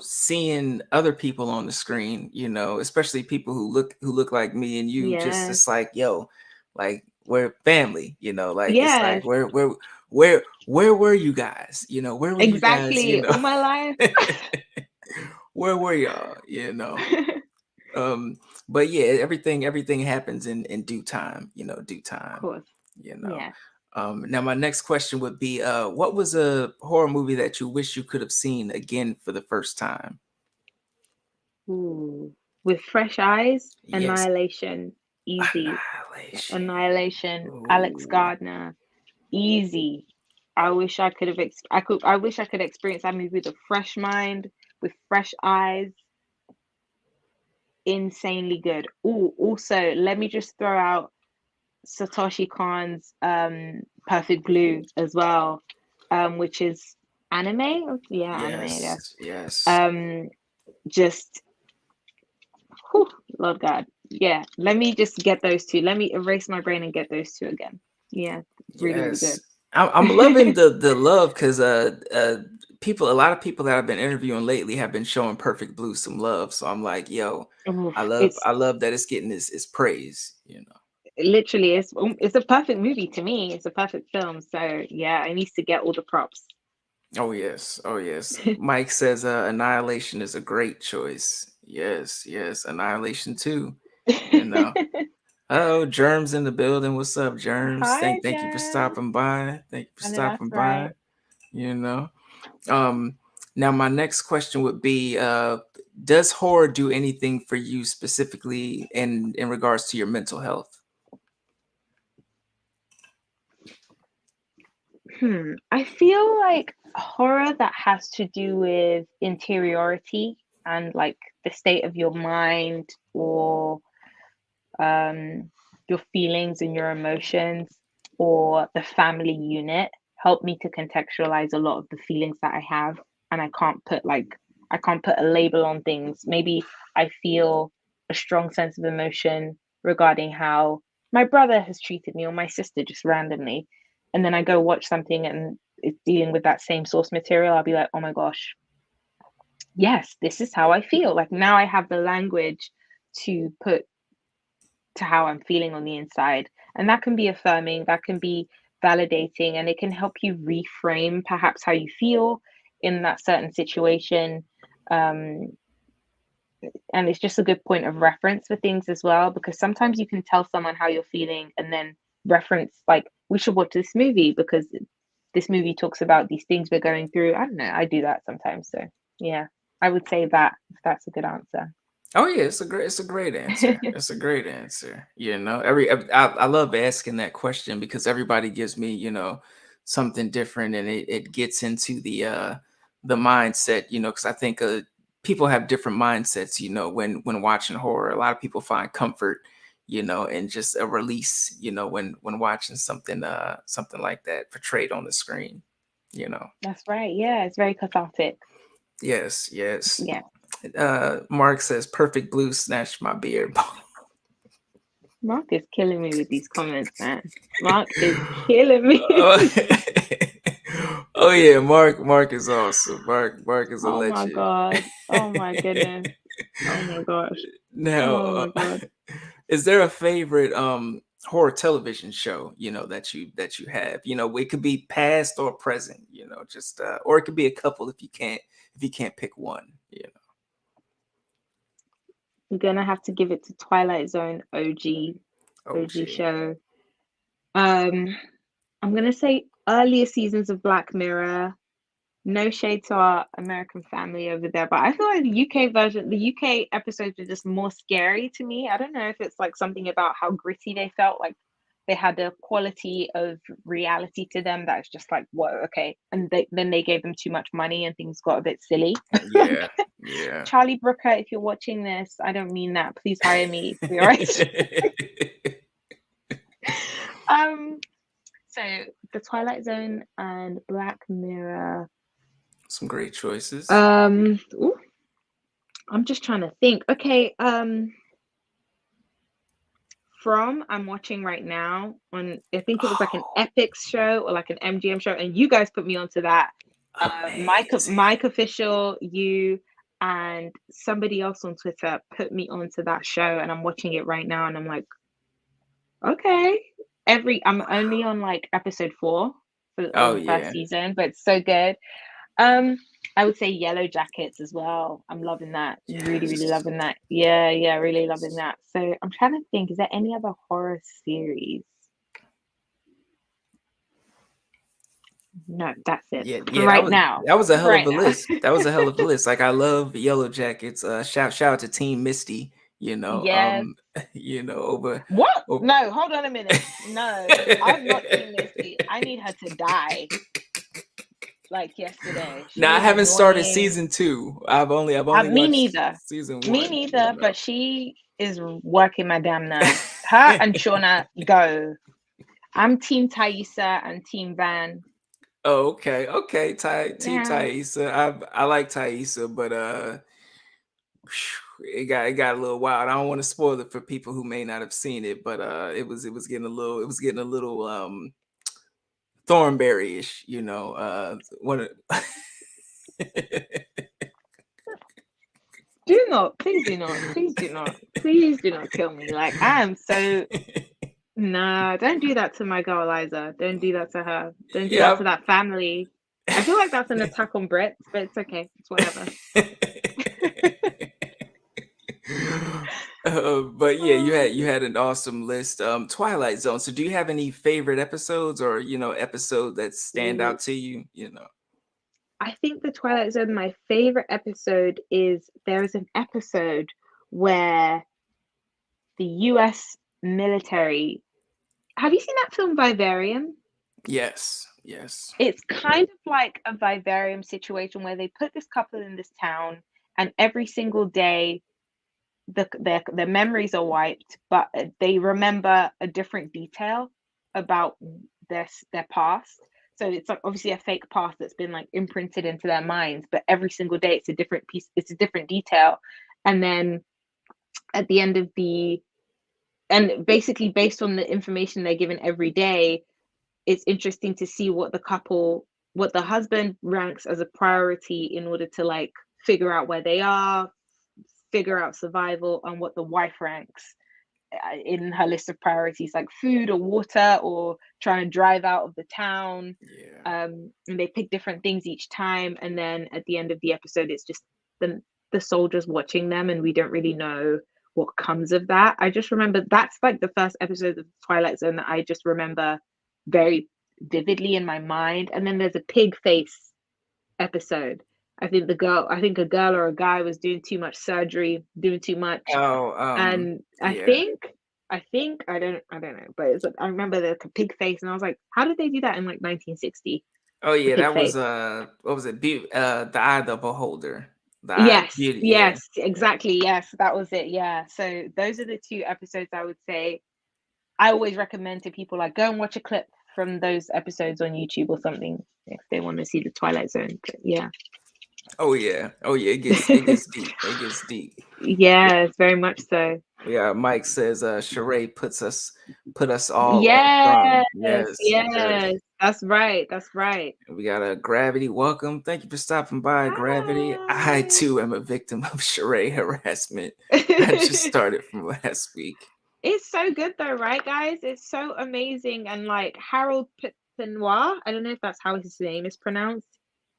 seeing other people on the screen, especially people who look like me and you, just Yes. it's like, yo, like we're family, like it's like Yes, where were you guys? Where were you guys, exactly. All my life. where were y'all, um, but yeah, everything happens in due time, due Of time, course. you know. Yeah. Now my next question would be, what was a horror movie that you wish you could have seen again for the first time? Ooh. With fresh eyes, Yes. Annihilation. Easy. Annihilation. Annihilation, Alex Ooh. Gardner, easy. I wish I could have I wish I could experience that movie with a fresh mind, with fresh eyes. Insanely good. Oh, also, let me just throw out Satoshi Kon's Perfect Blue as well, which is anime. Yeah, anime, I guess. Yes, yes. Um, just whew, Lord God. Yeah, let me just get those two. Let me erase my brain and get those two again. Yeah, really, really Yes. good. I'm loving the love because a lot of people that I've been interviewing lately have been showing Perfect Blue some love. So I'm like, yo, Oof, I love it's I love that it's getting this praise. literally it's a perfect movie to me. It's a perfect film. So yeah, it needs to get all the props. Oh yes, oh yes. Mike says Annihilation is a great choice. Yes, yes, Annihilation too. You know. Oh, Germs in the building. What's up, Germs? Hi, Thank you for Jen. stopping by. Thank you for I know that's stopping right. by. You know. Um, Now my next question would be, does horror do anything for you specifically in regards to your mental health? I feel like horror that has to do with interiority and like the state of your mind or um, your feelings and your emotions or the family unit help me to contextualize a lot of the feelings that I have. And I can't put a label on things. Maybe I feel a strong sense of emotion regarding how my brother has treated me or my sister just randomly. And then I go watch something and it's dealing with that same source material. I'll be like, oh my gosh, yes, this is how I feel. Like now I have the language to put to how I'm feeling on the inside. And that can be affirming, that can be validating, and it can help you reframe perhaps how you feel in that certain situation. Um, and it's just a good point of reference for things as well, because sometimes you can tell someone how you're feeling and then reference, like, we should watch this movie because this movie talks about these things we're going through. I don't know. I do that sometimes. So, yeah, I would say that if that's a good answer. Oh yeah, it's a great answer. It's a great answer. You know, I love asking that question because everybody gives me, you know, something different, and it gets into the mindset, you know, because I think people have different mindsets, you know, when watching horror. A lot of people find comfort, you know, and just a release, you know, when watching something like that portrayed on the screen, you know. That's right. Yeah, it's very cathartic. Yes, yes. Yeah. Mark says perfect blue snatched my beard. Mark is killing me with these comments, man. Mark is killing me. Oh, oh yeah, Mark is awesome. Mark is a Oh my legend. God. Oh my goodness. Oh my gosh. Now, Oh my God. is there a favorite horror television show, you know, that you have? You know, it could be past or present, you know, just or it could be a couple if you can't pick one, you know. I'm gonna have to give it to Twilight Zone OG OG. show. Um, I'm gonna say earlier seasons of Black Mirror. No shade to our American family over there, but I feel like the UK version, the UK episodes were just more scary to me. I don't know if it's like something about how gritty they felt, like they had a quality of reality to them that's just like, whoa, okay. And then they gave them too much money and things got a bit silly. Yeah, yeah. Charlie Brooker, if you're watching this, I don't mean that. Please hire me for your right. um, so the Twilight Zone and Black Mirror. Some great choices. Ooh, I'm just trying to think. Okay, From I'm watching right now on I think it was like an Oh, Epics show or like an MGM show, and you guys put me onto that. amazing. Mike Official, you and somebody else on Twitter put me onto that show, and I'm watching it right now, and I'm like, okay. I'm only on like episode 4 of Oh the first yeah. season, but it's so good. Um, I would say Yellow Jackets as well. I'm loving that. Really, really Yes. loving that. Yeah, yeah, really loving that. So I'm trying to think, is there any other horror series? No, that's it. Yeah, For yeah, right now. that was a For hell of right a now. list. That was a hell of a list. Like I love Yellow Jackets. Shout out to Team Misty, you know. Yes. You know, over What? over No, hold on a minute. No, I'm not Team Misty. I need her to die like yesterday. Now She I is haven't started annoying. season 2. I've only Me watched neither. season Me 1, you neither, know. but she is working my damn nerves. Her and Shauna, go. I'm Team Thaisa and Team Van. Oh, okay. Okay, Team Yeah. Thaisa. I like Thaisa, but it got a little wild. I don't want to spoil it for people who may not have seen it, but it was getting a little Thornberry-ish, you know. One of Do not, please do not, please do not, please do not kill me. Like I am so nah, don't do that to my girl Liza. Don't do that to her. Don't do that yeah. to that family. I feel like that's an attack on Brits, but it's okay. It's whatever. But yeah, Oh, you had an awesome list. Twilight Zone. So do you have any favorite episodes or you know episodes that stand ooh. out to you? You know. I think the Twilight Zone, my favorite episode is there is an episode where the US military. Have you seen that film Vivarium? Yes. Yes. It's kind of like a vivarium situation where they put this couple in this town, and every single day their memories are wiped, but they remember a different detail about their past. So it's like obviously a fake past that's been like imprinted into their minds, but every single day it's a different piece, it's a different detail. And then at the end of the and basically based on the information they're given every day, it's interesting to see what the husband ranks as a priority in order to like figure out where they are, figure out survival, and what the wife ranks in her list of priorities, like food or water or trying to drive out of the town. Yeah. And they pick different things each time, and then at the end of the episode it's just the soldiers watching them, and we don't really know what comes of that. I just remember that's like the first episode of Twilight Zone that I just remember very vividly in my mind. And then there's a pig face episode. I think a girl or a guy was doing too much surgery, doing too much. Oh, And yeah. I don't know, but it's like I remember the pig face, and I was like, how did they do that in like 1960? Oh The yeah, pig that was face. what was it? The Eye of the Beholder. The Eye Yes, Beauty, yeah. yes, exactly. Yes, that was it. Yeah. So those are the two episodes I would say I always recommend to people, like go and watch a clip from those episodes on YouTube or something if they want to see the Twilight Zone. But yeah. Oh yeah. Oh yeah, it gets deep. It gets deep. Yes, very much so. Yeah, Mike says Sheree put us all on Yes, drum. Yes, yes. yes. That's right. That's right. We got a Gravity. Welcome. Thank you for stopping by, Gravity. I Hi. too am a victim of Sheree harassment. I just started from last week. It's so good though, right, guys? It's so amazing. And like Harold Pinoir, I don't know if that's how his name is pronounced.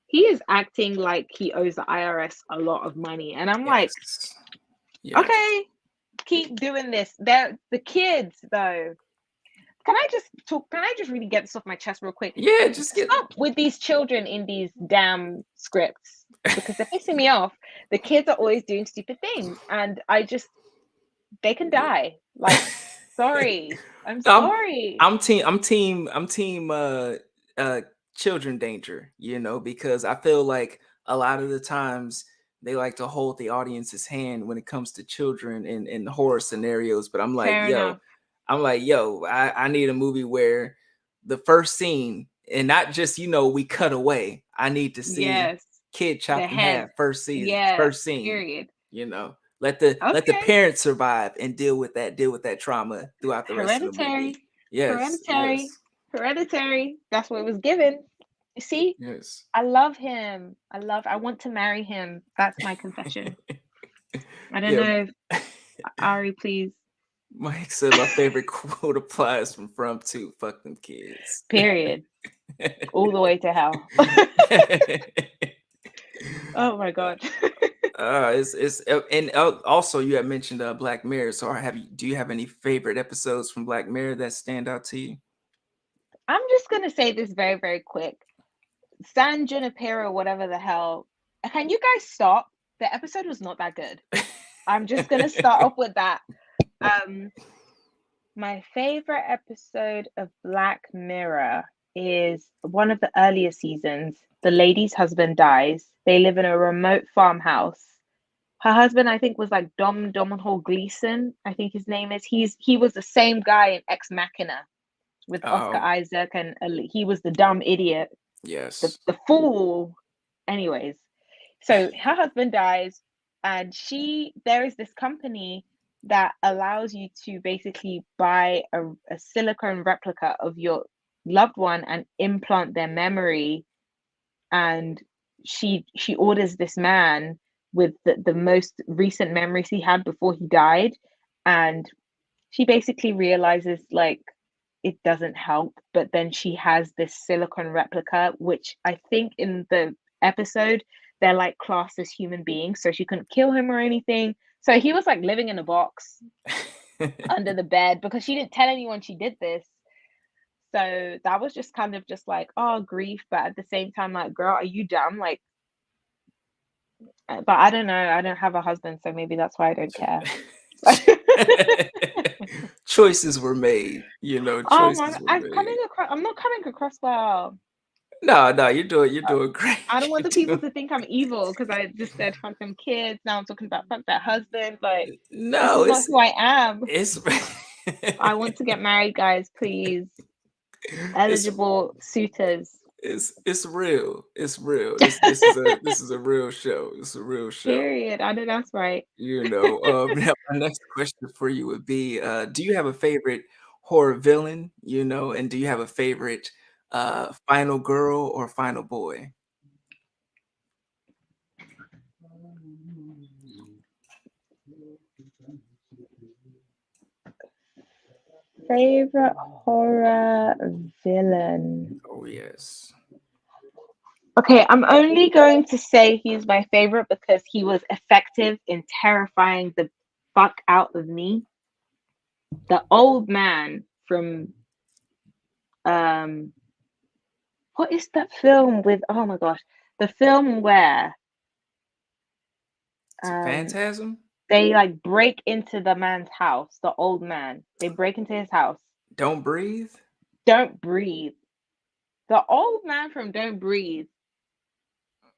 He is acting like he owes the IRS a lot of money. And I'm like, Yes. Yes. okay, keep doing this. They're the kids though. Can I just really get this off my chest real quick? Yeah, just get Stop with these children in these damn scripts because they're pissing me off. The kids are always doing stupid things, and they can die. Like, sorry. I'm I'm sorry. I'm team uh children danger, because I feel like a lot of the times they like to hold the audience's hand when it comes to children in horror scenarios. But Fair enough. I need a movie where the first scene, and not just, we cut away. I need to see Yes. kid The chopped in head. half first season, Yes. first scene, Period. you know. Let the Okay. parents survive and deal with that trauma throughout the rest of the movie. Hereditary. Yes, Hereditary. yes, Hereditary. That's what it was given. You see? yes. I love him. I want to marry him. That's my confession. I don't Yeah. know. Ari, please. Mike said my favorite quote applies from to fuck them kids. Period. All the way to hell. Oh my god. It's and also you had mentioned Black Mirror. So do you have any favorite episodes from Black Mirror that stand out to you? I'm just gonna say this very, very quick. San Junipero, whatever the hell. Can you guys stop? The episode was not that good. I'm just gonna start off with that. Um, my favorite episode of Black Mirror is one of the earlier seasons. The lady's husband dies. They live in a remote farmhouse. Her husband, I think, was like Domhnall Gleeson. I think his name is. He was the same guy in Ex Machina with Oscar Oh, Isaac, and he was the dumb idiot, the yes. the fool. Anyways, so her husband dies, and there is this company that allows you to basically buy a silicone replica of your loved one and implant their memory. And she orders this man with the most recent memories he had before he died. And she basically realizes like it doesn't help, but then she has this silicone replica, which I think in the episode they're like classed as human beings, so she couldn't kill him or anything. So he was like living in a box under the bed because she didn't tell anyone she did this. So that was just kind of just like, oh, grief, but at the same time, like, girl, are you dumb? Like, but I don't know. I don't have a husband, so maybe that's why I don't care. Choices were made, Oh my, choices were made. I'm not coming across well. No, no, you're Uh, doing great. I don't want the You're people doing to think I'm evil because I just said fuck them kids. Now I'm talking about fuck that husband. Like, this no, is not who I am. it's I want to get married, guys. Please, it's eligible suitors. it's real. It's real. This is a real show. It's a real show. Period. I know that's right. Now my next question for you would be, do you have a favorite horror villain? And do you have a favorite final girl or final boy? Favorite horror villain. Oh yes. Okay, I'm only going to say he's my favorite because he was effective in terrifying the fuck out of me. The old man from um what is that film with, oh my gosh, the film where It's a um phantasm. they like break into the man's house, the old man. They break into his house. Don't breathe. Don't breathe. The old man from Don't Breathe.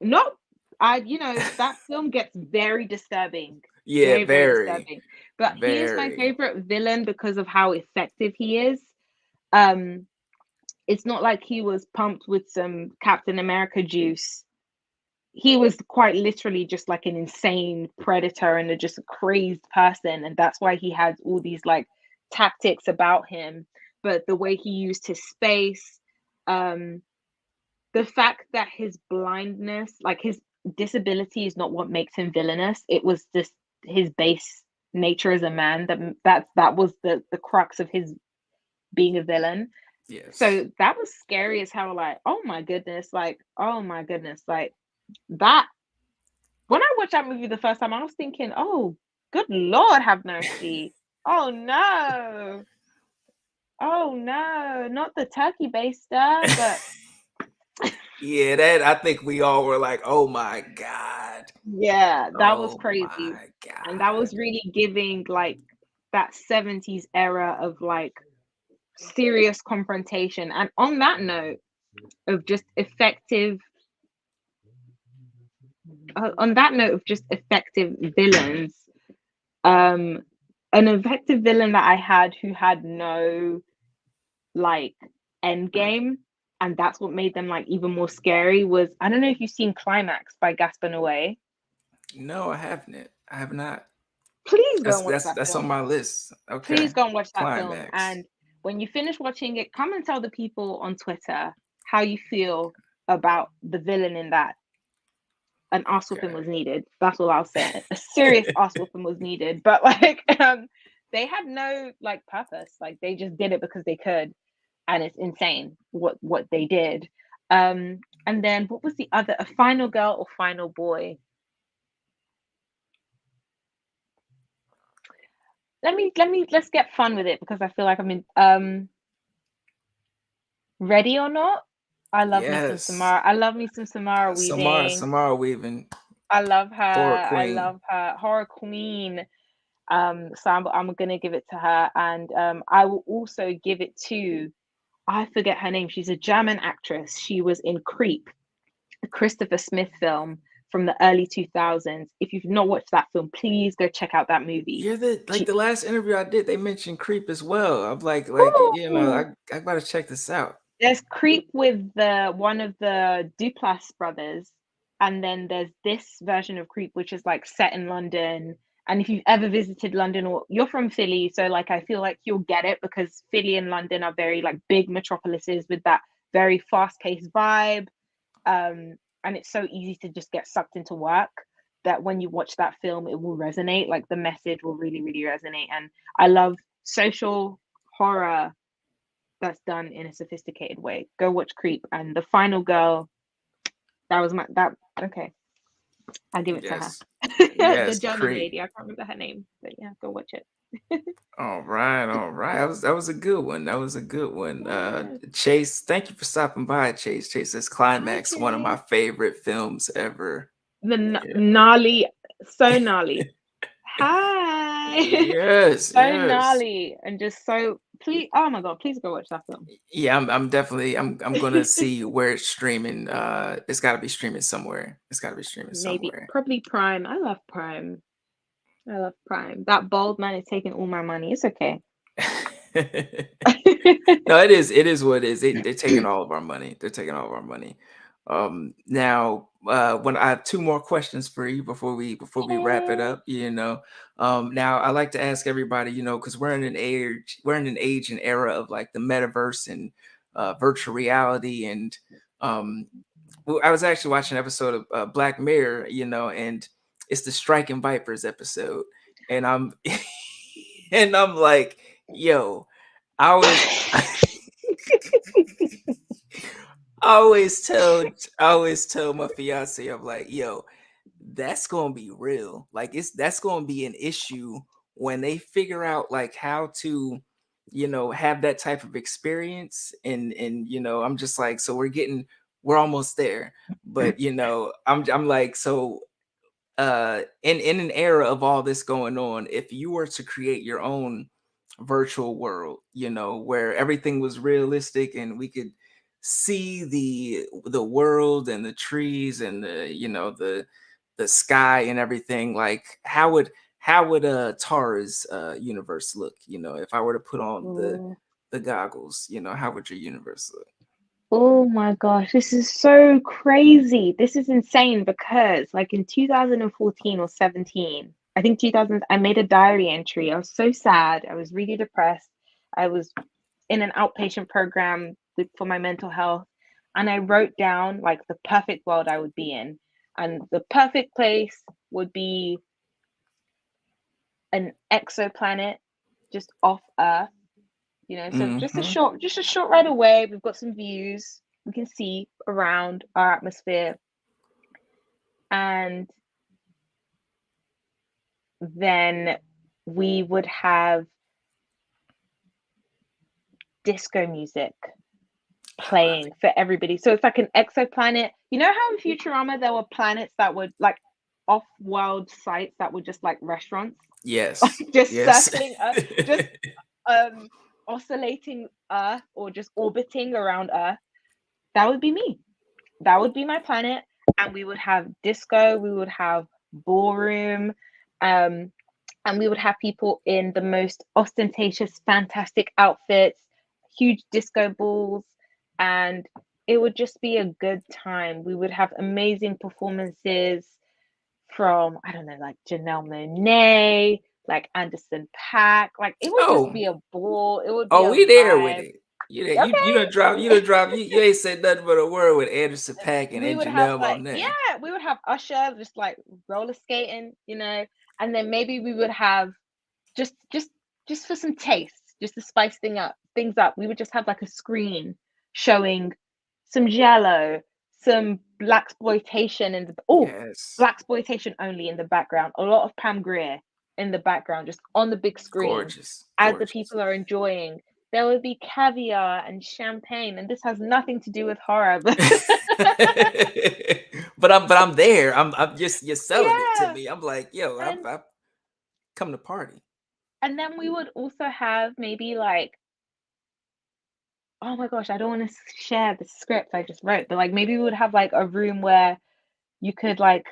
Not that film gets very disturbing. Yeah, Very, very very, disturbing. But he is my very. favorite villain because of how effective he is. Um, it's not like he was pumped with some Captain America juice. He was quite literally just like an insane predator and just a crazed person, and that's why he had all these like tactics about him. But the way he used his space, um, the fact that his blindness, like his disability, is not what makes him villainous. It was just his base nature as a man that was the crux of his being a villain. Yes. So that was scary as hell. Like, oh my goodness, like that. When I watched that movie the first time, I was thinking, oh, good Lord, have mercy. Oh no. Oh no, not the turkey baster, but Yeah, that I think we all were like, "Oh my god. yeah, that was Oh crazy. my And that god." was really giving like that 70s era of like serious confrontation. And on that note of just effective, on that note of just effective villains, um, an effective villain that I had who had no like end game, and that's what made them like even more scary was, I don't know if you've seen Climax by Gaspar Noé. No, I haven't. I have not. Please go That's and watch that's that that's on film. my list. Please Okay. go and watch that film. Climax. And when you finish watching it, come and tell the people on Twitter how you feel about the villain in that. An ass whooping was needed. That's all I'll say. A serious ass whooping was needed. But like they had no like purpose. Like they just did it because they could. And it's insane what they did. And then what was the other, a final girl or final boy? Let's get fun with it because I feel like I'm in Ready or Not. I love me some Yes. Samara. I love me some Samara Weaving. Samara Weaving, I love her. horror I queen. love her. Horror queen. So I'm gonna give it to her, and I will also give it to, I forget her name. She's a German actress. She was in Creep, a Christopher Smith film from the early 2000s. If you've not watched that film, please go check out that movie. Yeah, She, the last interview I did, they mentioned Creep as well. I'm Ooh, I gotta check this out. there's Creep with the one of the Duplass brothers, and then there's this version of Creep which is like set in London. And if you've ever visited London, or you're from Philly, so like I feel like you'll get it because Philly and London are very like big metropolises with that very fast-paced vibe. And it's so easy to just get sucked into work that when you watch that film, it will resonate. Like the message will really, really resonate. And I love social horror that's done in a sophisticated way. Go watch Creep, and the final girl. That was my that. Okay, I'll give it to her. Yes. The Yes, German Creep. lady. I can't remember her name, but yeah, go watch it. All right, all right. That was a good one. That was a good one. Yeah. Chase, thank you for stopping by, Chase. Chase says Hi, Climax, one of my Chase. favorite films ever. The Yeah. gnarly, so gnarly. Hi. Yes, So yes. gnarly and just so Please, oh my god, please go watch that film. Yeah, I'm definitely I'm gonna see where it's streaming. It's got to be streaming somewhere. It's got to be streaming Maybe, somewhere. probably Prime. I love Prime. I love Prime. That bald man is taking all my money. It's okay. No, it is. It is what it is. They're taking all of our money. They're taking all of our money. Now, when I have two more questions for you before we wrap it Okay. up, now I like to ask everybody, because we're in an age and era of like the metaverse and virtual reality, and um, I was actually watching an episode of Black Mirror, and it's the Striking Vipers episode, and I'm and I'm like, yo, I always I always tell my fiance, I'm like, yo, that's gonna be real. Like that's gonna be an issue when they figure out like how to, have that type of experience. And I'm just like, so we're almost there. But I'm like, so in an era of all this going on, if you were to create your own virtual world, where everything was realistic and we could see the world and the trees and the sky and everything, like how would Tara's universe look, if I were to put on Oh. the goggles, how would your universe look? Oh my gosh, this is so crazy. This is insane because like in 2014 or 17, I think 2000, I made a diary entry. I was so sad. I was really depressed. I was in an outpatient program for my mental health, and I wrote down like the perfect world I would be in. And the perfect place would be an exoplanet just off Earth, so Hmm. just a short ride away. We've got some views. We can see around our atmosphere, and then we would have disco music I love playing for everybody. So it's like an exoplanet. You know how in Futurama there were planets that would like off-world sites that were just like restaurants, Yes. just Yes. circling Earth, just um oscillating Earth or just orbiting around Earth. That would be me. That would be my planet. And we would have disco, we would have ballroom, um, and we would have people in the most ostentatious, fantastic outfits, huge disco balls, and it would just be a good time. We would have amazing performances from, I don't know, like Janelle Monáe, like Anderson Paak. Like it would just Oh, be a ball. It would be oh, a we there with vibe. it. You don't drop Okay. you ain't said nothing but a word with Anderson Paak and, We and would have Janelle like, Monáe. yeah, we would have Usher just like roller skating, and then maybe we would have just just for some taste, just to spice things up. We would just have like a screen showing some Jello, some black exploitation and Yes, black exploitation only in the background. A lot of Pam Grier in the background, just on the big screen gorgeous, as the gorgeous. people are enjoying. There would be caviar and champagne, and this has nothing to do with horror, but But I'm there. I'm just you're selling it to yeah. me. I'm like, yo, And I've come to party. then we would also have maybe like, oh my gosh, I don't want to share the script I just wrote, but like maybe we would have like a room where you could like,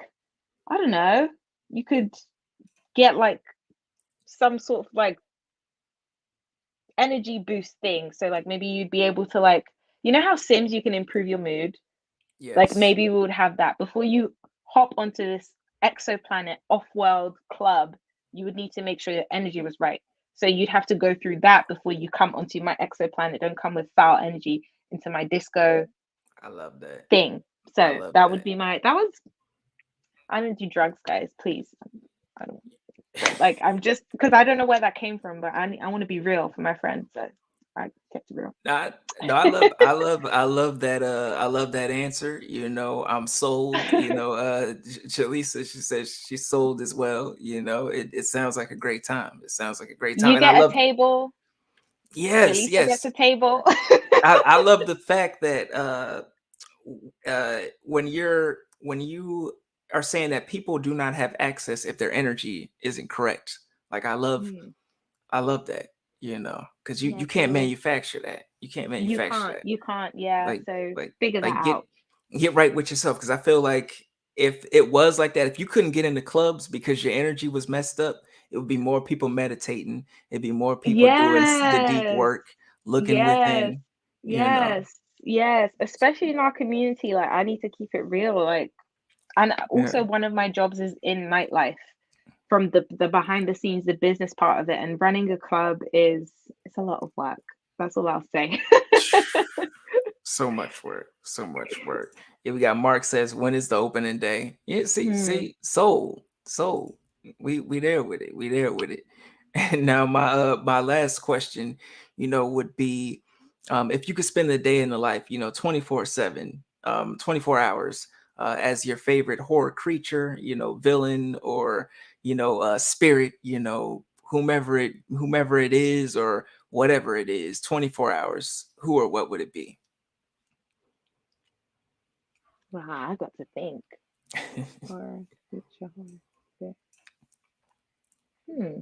I don't know, you could get like some sort of like energy boost thing. So like maybe you'd be able to like, how Sims you can improve your mood? Like Yes, maybe we would have that before you hop onto this exoplanet off-world club. You would need to make sure your energy was right. So you'd have to go through that before you come onto my exoplanet. Don't come with foul energy into my disco I love that. thing. I So love that would that. be that was, I don't do drugs, guys, please. I don't like, I'm just, because I don't know where that came from, but I want to be real for my friends. So I kept it real. I, no, I love that. I love that answer. I'm sold. Jaleesa, she says she's sold as well. It sounds like a great time. It sounds like a great time, You and I get a love. table. Yes, Jaleesa gets yes. a table. I love the fact that when you are saying that people do not have access if their energy isn't correct. Like I love Mm. I love that. because you Yeah, you can't true. manufacture that. You can't You manufacture can't. that. You can't. Yeah. Like So like figure that like out. get right with yourself, because I feel like if it was like that, if you couldn't get into clubs because your energy was messed up, it would be more people meditating. It'd be more people doing the deep Yes. work, looking Yes. within. You know. Yes. Yes. Especially in our community. Like I need to keep it real. Like, and also Yeah. one of my jobs is in nightlife, from the behind the scenes, the business part of it, and running a club is it's a lot of work. That's all I'll say. So much work, so much work. Yeah, we got Mark says, when is the opening day? Yeah, Hmm. soul. We there with it. We there with it. And now my last question, would be, if you could spend a day in the life, 24/7, 24 hours, as your favorite horror creature, villain, or spirit, whomever it is, or whatever it is, 24 hours, who or what would it be? Wow, I got to think. Horror, future horror. Hmm.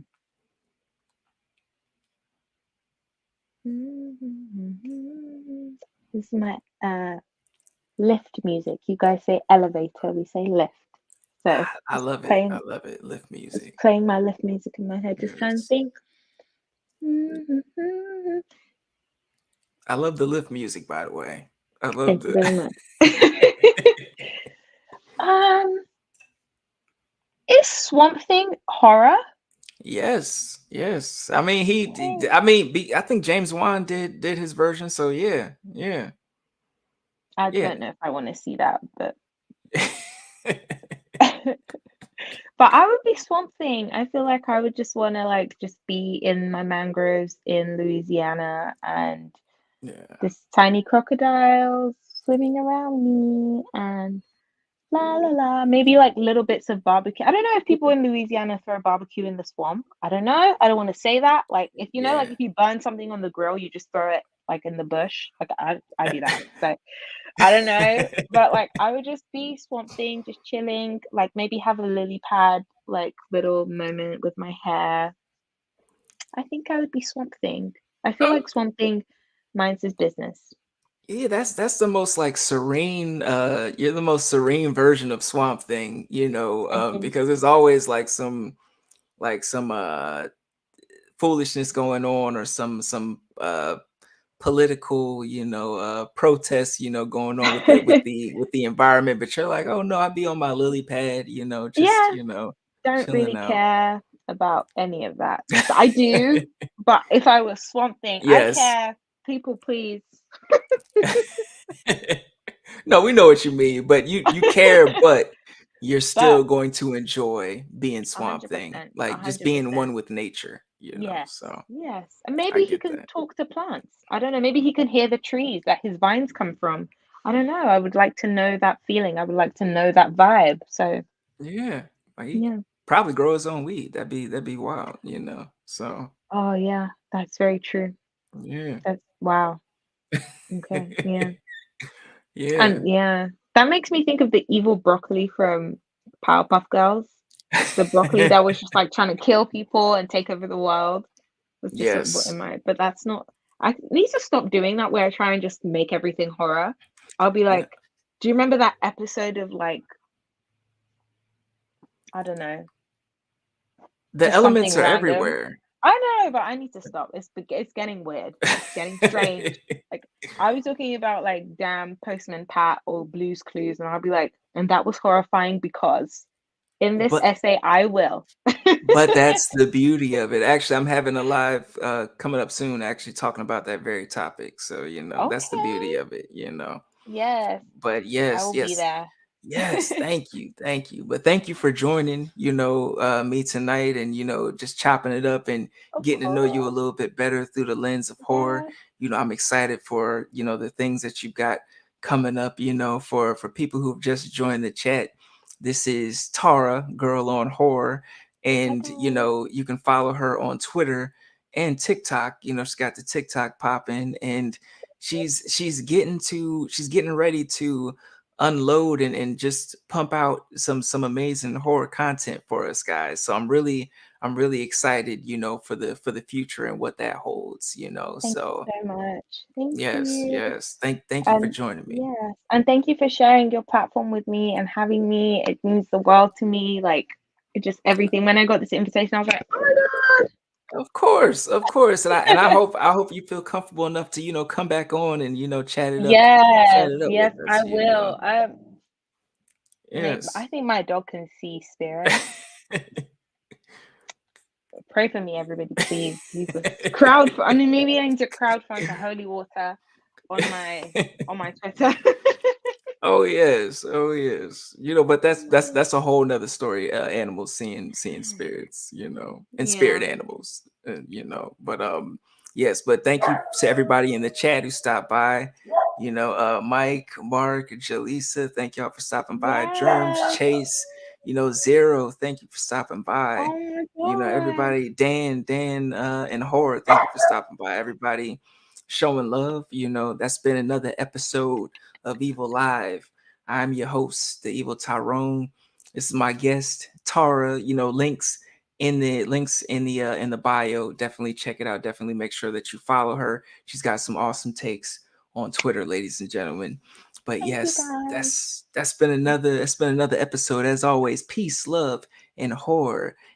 This is my lift music. You guys say elevator, we say lift. So I just love it. I playing, love it. Lift just music. playing my lift music in my head, just trying to Yes. think. I love the lift music, by the way. I love Thank you the very much. um, is Swamp Thing horror? Yes. Yes. I mean, Okay. I think James Wan did his version, so yeah. Yeah. I Yeah. don't know if I want to see that, but but I would be Swamp Thing. I feel like I would just want to like just be in my mangroves in Louisiana and Yeah. this tiny crocodiles swimming around me and la la la. Maybe like little bits of barbecue. I don't know if people in Louisiana throw barbecue in the swamp. I don't know. I don't want to say that. Like if you know, like Yeah. if you burn something on the grill, you just throw it like in the bush. Like I do that. So I don't know. But like I would just be Swamp Thing, just chilling, like maybe have a lily pad, like little moment with my hair. I think I would be Swamp Thing. I feel Oh, like Swamp Thing minds his business. yeah, that's the most like serene, you're the most serene version of Swamp Thing, I think because there's always like some foolishness going on, or some political, protests, going on with the environment, but you're like, oh no, I'd be on my lily pad, just yeah, don't chilling really out. care about any of that. So I do, but if I was Swamp Thing, I Yes. care. People, please. No, we know what you mean, but you care, but you're But still going to enjoy being Swamp Thing, 100%, like just being 100%. one with nature, Yes, so yes. And I maybe he get can that. talk to plants. I don't know. Maybe he can hear the trees that his vines come from. I don't know. I would like to know that feeling. I would like to know that vibe. So, Yeah, like he could yeah. probably grow his own weed. That'd be wild, so Oh, yeah. That's very true. yeah. That's wow. Okay. Yeah. Yeah. And yeah, that makes me think of the evil broccoli from Powerpuff Girls. The broccoli that was just like trying to kill people and take over the world was just in Yes. my, but that's not, I need to stop doing that where I try and just make everything horror. I'll be No. like, do you remember that episode of like, I don't know, The just something elements are random? everywhere. I know, but I need to stop. It's getting weird. It's getting strange. Like I was talking about like damn Postman Pat or Blue's Clues, and I'll be like, and that was horrifying because in this But essay I will. but that's the beauty of it. Actually, I'm having a live coming up soon, actually talking about that very topic. So, that's the beauty Okay. of it. Yes, But I yes, will be yes. there. Yes, thank you. Thank you. But thank you for joining, me tonight, and just chopping it up and Of getting to know you a course. little bit better through the lens of horror. Yeah. I'm excited for, the things that you've got coming up, for people who've just joined the chat. This is Tara, Girl on Horror, Hi and guys. you can follow her on Twitter and TikTok. She's got the TikTok popping, and she's getting ready to unload and just pump out some amazing horror content for us guys. So I'm really excited, for the future and what that holds, Thank you So so much. Thank yes, you. yes. Thank you for joining me. Yes, and thank you for sharing your platform with me and having me. It means the world to me. Like, it just everything. When I got this invitation, I was like, oh Of course, of course. And I my God. hope you feel comfortable enough to, come back on and, chat Yes, it up with yes, I us. will. I Yes. think my dog can see spirits. Pray for me, everybody, please. Jesus. I mean, maybe I need to crowdfund to holy water on my Twitter. Oh yes, oh yes. But that's a whole nother story. Animals seeing spirits, and spirit Yeah. animals, But yes, but thank you to everybody in the chat who stopped by. Mike, Mark, Jaleesa, thank y'all for stopping by. Germs, Yes. Chase, Zero, thank you for stopping by. Oh my God. Everybody, Dan, and Horror, thank you for stopping by. Everybody showing love. That's been another episode of Evil Live. I'm your host, the Evil Tyrone. This is my guest, Tara. Links in the bio. Definitely check it out. Definitely make sure that you follow her. She's got some awesome takes on Twitter, ladies and gentlemen. But Thank you yes, guys. that's been another episode. As always, peace, love, and horror.